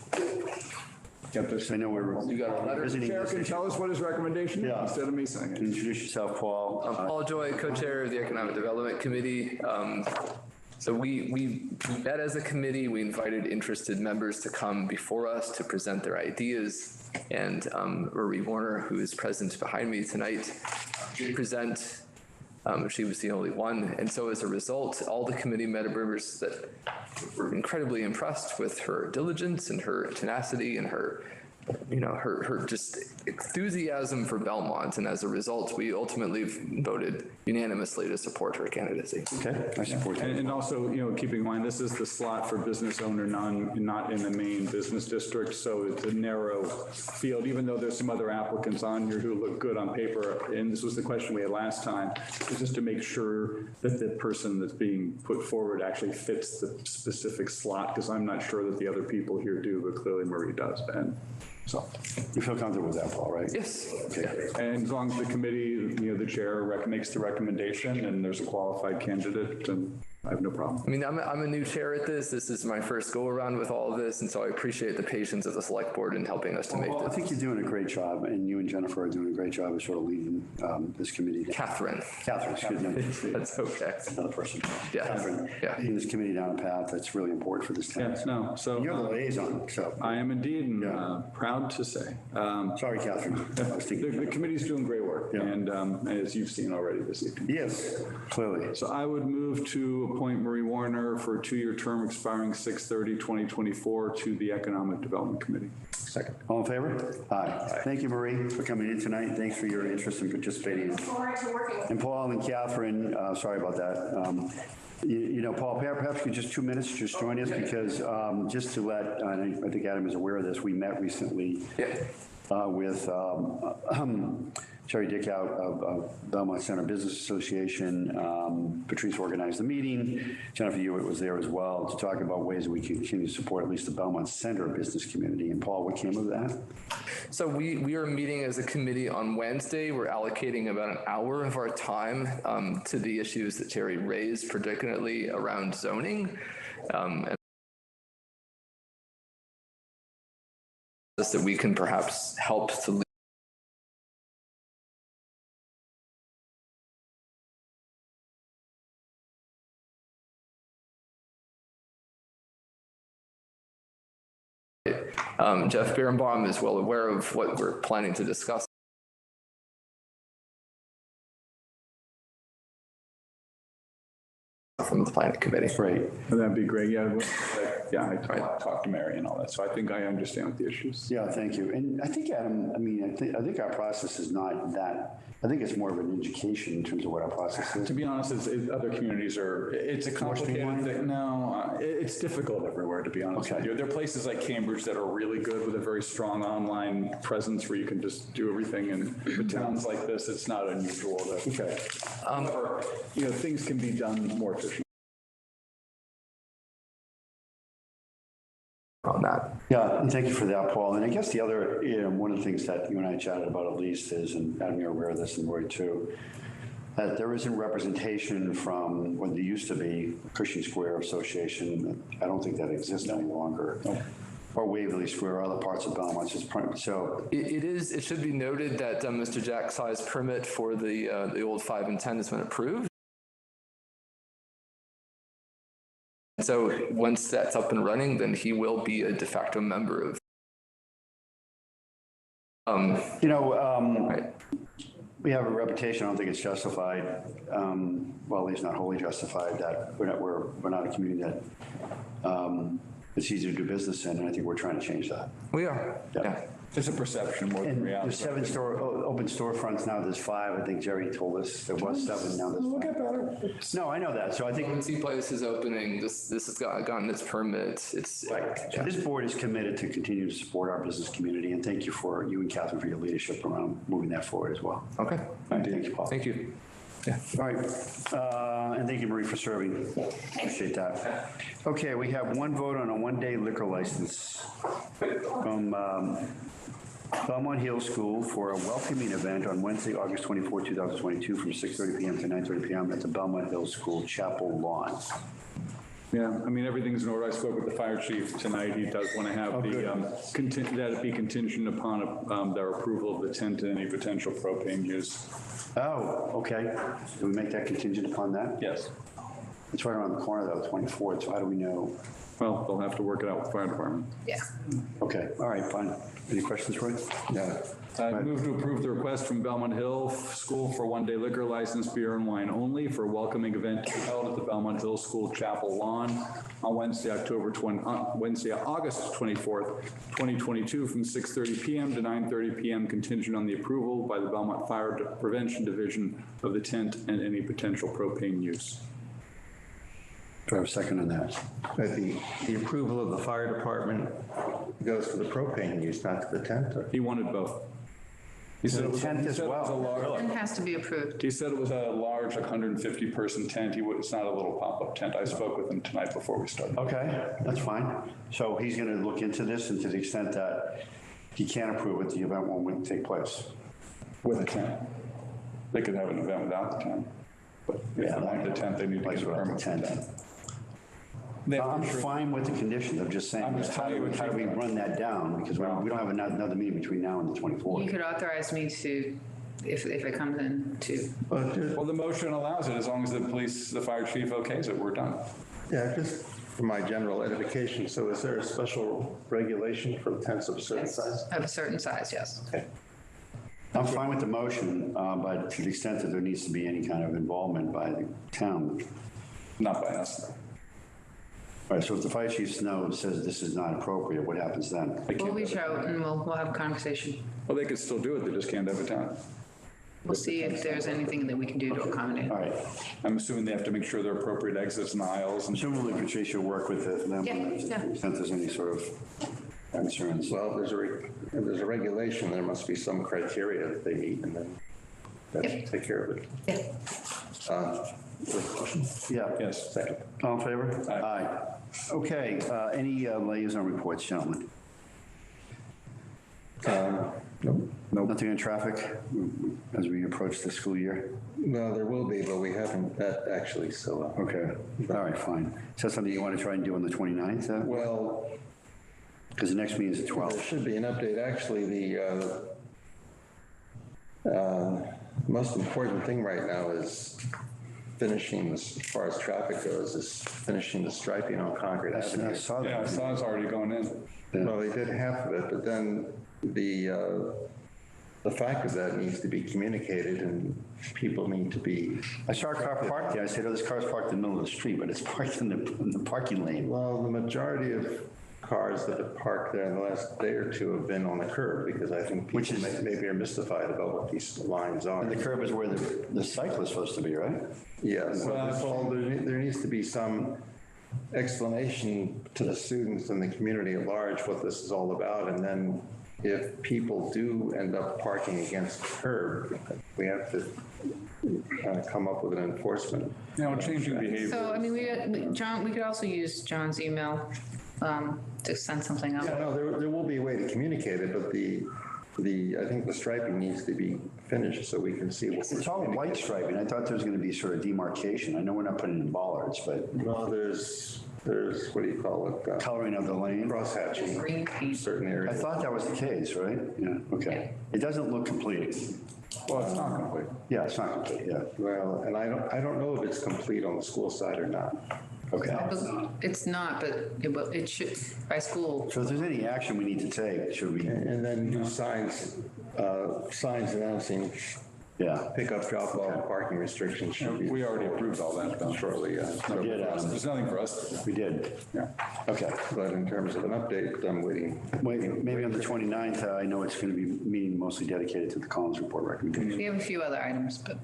Get this. I know You got a letter? Chair can tell us what his recommendation is instead of me saying it. Introduce yourself, Paul. Paul Joy, co-chair of the Economic Development Committee. So we met as a committee. We invited interested members to come before us to present their ideas. And Marie Warner, who is present behind me tonight, did present. She was the only one. And so as a result, all the committee members that were incredibly impressed with her diligence and her tenacity and her, you know, her just enthusiasm for Belmont. And as a result, we ultimately voted unanimously to support her candidacy. Okay, I support that. And also, you know, keeping in mind, this is the slot for business owner, not in the main business district. So it's a narrow field, even though there's some other applicants on here who look good on paper. And this was the question we had last time, is just to make sure that the person that's being put forward actually fits the specific slot, because I'm not sure that the other people here do, but clearly Marie does, Ben. So you feel comfortable with that, Paul, right? Yes. Okay. And as long as the committee, you know, the chair makes the recommendation and there's a qualified candidate, then I have no problem. I mean, I'm a new chair at this. This is my first go around with all of this. And so I appreciate the patience of the select board in helping us to make this. I think you're doing a great job, and you and Jennifer are doing a great job of sort of leading this committee. Catherine, excuse me. That's okay. Another person. Yeah. Catherine, yeah. leading this committee down a path that's really important for this town. Yes, no. So you're the liaison, so. I am indeed, and proud to say. Sorry, Catherine. The committee's doing great work, and as you've seen already this evening. Yes, clearly. So I would move to appoint Marie Warner for a 2-year term expiring 6/30/2024 to the Economic Development Committee. Second. All in favor? Aye. Thank you, Marie, for coming in tonight. Thanks for your interest in participating. And Paul and Catherine, sorry about that. You know, Paul, perhaps you just 2 minutes just join us, because just to let, I think Adam is aware of this, we met recently with Jerry Dickout of Belmont Center Business Association. Patrice organized the meeting. Jennifer Hewitt was there as well to talk about ways that we can continue to support at least the Belmont Center business community. And Paul, what came of that? So we are meeting as a committee on Wednesday. We're allocating about an hour of our time to the issues that Jerry raised, particularly around zoning. And that we can perhaps help to lead Jeff Birnbaum is well aware of what we're planning to discuss from the planning committee. Great. That'd be great. I talked to Mary and all that, so I think I understand the issues. Yeah, thank you. And I think, Adam, I think our process is not that. I think it's more of an education in terms of what our process is. To be honest, other communities it's a complicated thing. No, it's difficult everywhere, to be honest with you. There are places like Cambridge that are really good with a very strong online presence where you can just do everything. And with towns like this, it's not unusual. Things can be done more efficiently. On that. Yeah, and thank you for that, Paul. And I guess the other, one of the things that you and I chatted about at least is, and Adam, you're aware of this, and Roy too, that there isn't representation from what there used to be, Cushing Square Association. I don't think that exists any longer. No. Or Waverly Square, or other parts of Belmont. So it should be noted that Mr. Jack Sai's permit for the old 5 and 10 has been approved. So once that's up and running, then he will be a de facto member of. Right. We have a reputation. I don't think it's justified. Well, at least not wholly justified. That we're not a community that it's easier to do business in, and I think we're trying to change that. We are, yeah. It's a perception more than And reality. there's 7 open storefronts now, there's 5, I think Jerry told us, there was 7, now there's 5. We'll get better. No, I know that, so I think. Belmont Place is opening, this has gotten its permit, it's. Right. So this board is committed to continue to support our business community, and thank you you and Catherine for your leadership around moving that forward as well. Okay. All right, thank you, Paul. Thank you. Yeah. All right, and thank you, Marie, for serving. Appreciate that. Okay, we have one vote on a one-day liquor license from Belmont Hill School for a welcoming event on Wednesday, August 24, 2022, from 6:30 p.m. to 9:30 p.m. at the Belmont Hill School Chapel lawn. Yeah, I mean, everything's in order. I spoke with the fire chief tonight. He does want to have that it be contingent upon their approval of the tent and any potential propane use. Oh, okay. Do we make that contingent upon that? Yes. It's right around the corner, though, 24th, so how do we know? Well, they'll have to work it out with the fire department. Yeah. Okay, all right, fine. Any questions, Roy? Yeah. I move to approve the request from Belmont Hill School for one-day liquor license, beer and wine only, for a welcoming event to be held at the Belmont Hill School Chapel lawn on Wednesday, August 24th, 2022, from 6:30 p.m. to 9:30 p.m., contingent on the approval by the Belmont Fire Prevention Division of the tent and any potential propane use. Do I have a second on that? But the approval of the fire department goes to the propane use, not to the tent? Or? He wanted both. He said it was tent as well. It has to be approved. He said it was a large, like 150-person tent. It's not a little pop-up tent. I spoke with him tonight before we started. Okay, that's fine. So he's going to look into this, and to the extent that he can't approve it, the event won't take place. With a tent. They could have an event without the tent. But if they want the tent, they need to get a permit for the tent. I'm fine with the conditions. I'm just saying, how do we run that down? Because we don't have another meeting between now and the 24th. You could authorize me to, if it comes in, to. Well, the motion allows it as long as the fire chief okays it. We're done. Yeah, just for my general edification. So is there a special regulation for tents of a certain size? Of a certain size, yes. Okay. I'm fine with the motion, but to the extent that there needs to be any kind of involvement by the town. Not by us, though. All right, so if the fire chief says this is not appropriate, what happens then? We'll reach out and we'll have a conversation. Well, they could still do it. They just can't have a tent. We'll see if there's anything that we can do to accommodate. All right. I'm assuming they have to make sure there are appropriate exits and aisles. And presumably, Patricia will work with them to the extent there's any sort of concerns. Well, if there's a regulation, there must be some criteria that they meet, and then that's take care of it. Yeah. Yeah. Yes. Second. All in favor? Aye. Okay, any liaison reports, gentlemen? Nope. Nothing on traffic as we approach the school year? No, there will be, but we haven't met actually, so. Okay, all right, fine. Is that something you want to try and do on the 29th? Well, because the next meeting is the 12th. There should be an update. Actually, the most important thing right now is finishing, as far as traffic goes, is finishing the striping on Concord Avenue. I saw that. Yeah, I saw it's already going in. Well, they did half of it, but then the fact of that needs to be communicated, and people need to be. I saw a car parked there. I said, oh, this car's parked in the middle of the street, but it's parked in the parking lane. Well, the majority of cars that have parked there in the last day or two have been on the curb, because I think people maybe are mystified about what these lines are. And the curb is where the cycle is supposed to be, right? Yes. Well, there needs to be some explanation to the students and the community at large what this is all about, and then if people do end up parking against the curb, we have to come up with an enforcement. Changing behavior. So, I mean, we could also use John's email to send something out. Yeah, no, there will be a way to communicate it, but I think the striping needs to be finished so we can see what. It's all white striping. I thought there was going to be sort of demarcation. I know we're not putting in bollards, but. Well, there's what do you call it? Coloring of the lane. Cross-hatching in certain areas. I thought that was the case, right? Yeah, okay. It doesn't look complete. Well, it's not complete. Yeah, it's not complete, yeah. Well, and I don't know if it's complete on the school side or not. Okay. It's not, but it should, by school. So if there's any action we need to take, should we? And then do signs announcing Yeah. Pickup, drop off, parking restrictions should be. We already approved all that shortly. There's nothing for us to do. We did. Yeah. Okay. But in terms of an update, I'm waiting. Wait, maybe on the 29th, I know it's going to be meeting mostly dedicated to the Collins report recommendation. We have a few other items, but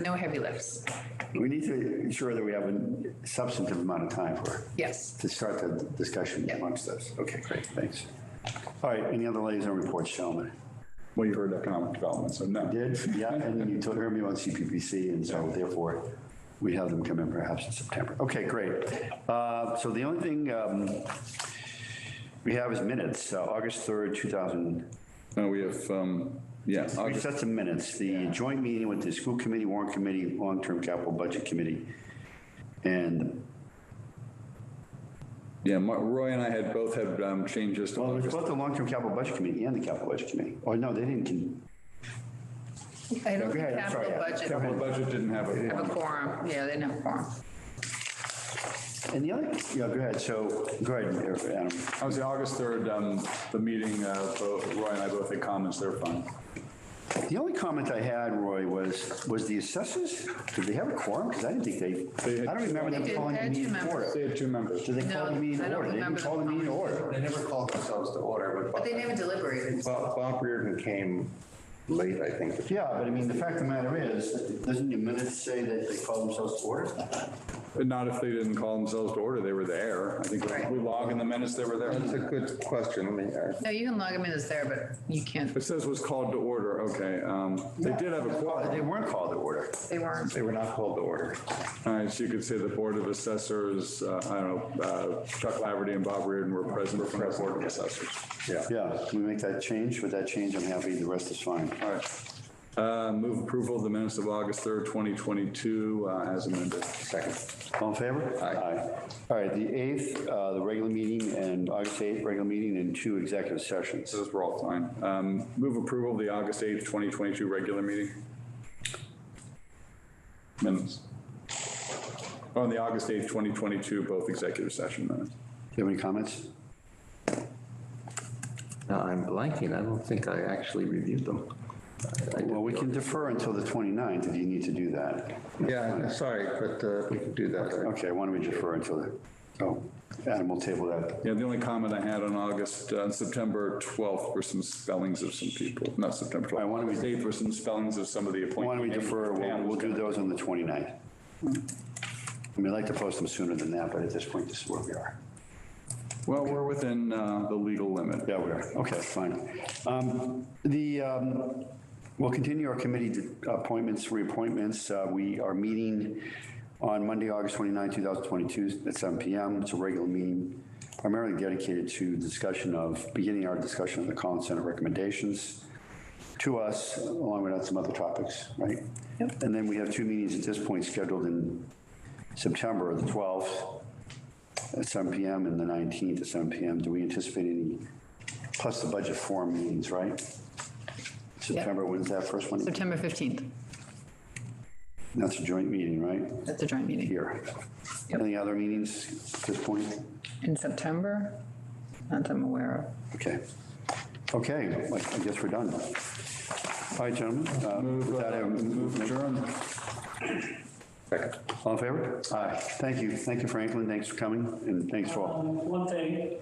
no heavy lifts. We need to ensure that we have a substantive amount of time Yes. to start the discussion amongst us. Okay, great, thanks. All right, any other liaison reports, gentlemen? Well, you heard economic development, so no. Did? Yeah, and you heard me on CPPC, and so therefore, we have them come in perhaps in September. Okay, great. So the only thing we have is minutes, August 3rd, 2000. We have, yeah. We set some minutes, the joint meeting with the school committee, warrant committee, long-term capital budget committee, and yeah, Roy and I both had changes to. well, it was both the long-term capital budget committee and the capital budget committee. Oh, no, they didn't. I don't Go think ahead, I'm capital sorry. budget Capital budget didn't have a. have a quorum. Yeah, they didn't have a quorum. And the other, yeah, go ahead. So, go ahead, Adam. I was the August 3rd, the meeting, both Roy and I both had comments, they're fine. The only comment I had, Roy, was the assessors, did they have a quorum? Because I didn't think I don't remember them calling the meeting to order. They had 2 members. Did they call the meeting to order? They didn't call the meeting to order. They never called themselves to order. But they never deliberated. Bob Reardon came late, I think. Yeah, but I mean, the fact of the matter is, doesn't your minutes say that they call themselves to order? Not if they didn't call themselves to order, they were there. I think we log in the minutes, they were there. That's a good question. I mean, No, you can log them in as there, but you can't. It says was called to order, okay. They did have a quorum. They weren't called to order. They weren't. they were not called to order. All right, so you could say the Board of Assessors, I don't know, Chuck Laverty and Bob Reardon were present from the Board of Assessors. Yeah, can we make that change? With that change, I'm happy, the rest is fine. All right. Move approval of the minutes of August 3rd, 2022 as amended. Second. All in favor? Aye. All right, the 8th, the regular meeting, and August 8th, regular meeting, and 2 executive sessions. Those were all fine. Move approval of the August 8th, 2022 regular meeting. Minutes. On the August 8th, 2022, both executive session minutes. Do you have any comments? No, I'm blanking. I don't think I actually reviewed them. Well, we can defer until the 29th if you need to do that. Yeah, sorry, but we can do that. Okay, why don't we defer until Adam will table that. Yeah, the only comment I had on September 12th were some spellings of some people. Not September 12th. Why don't we- August 8th were some spellings of some of the appointments. Why don't we defer, we'll do those on the 29th. I mean, I'd like to post them sooner than that, but at this point, this is where we are. Well, we're within the legal limit. Yeah, we are. Okay, fine. We'll continue our committee appointments, reappointments. We are meeting on Monday, August 29, 2022 at 7 p.m. It's a regular meeting primarily dedicated to beginning our discussion of the Collins Center recommendations to us, along with some other topics, right? Yep. And then we have 2 meetings at this point scheduled in September, the 12th at 7 p.m. and the 19th at 7 p.m. Do we anticipate any, plus the budget forum meetings, right? September, when's that first one? September 15th. That's a joint meeting, right? That's a joint meeting. Here. Yep. Any other meetings at this point? In September? Not that I'm aware of. Okay. Okay, I guess we're done. All right, gentlemen. Move adjourned. Second. All in favor? Aye. Thank you. Thank you, Franklin. Thanks for coming, and thanks for all. One thing,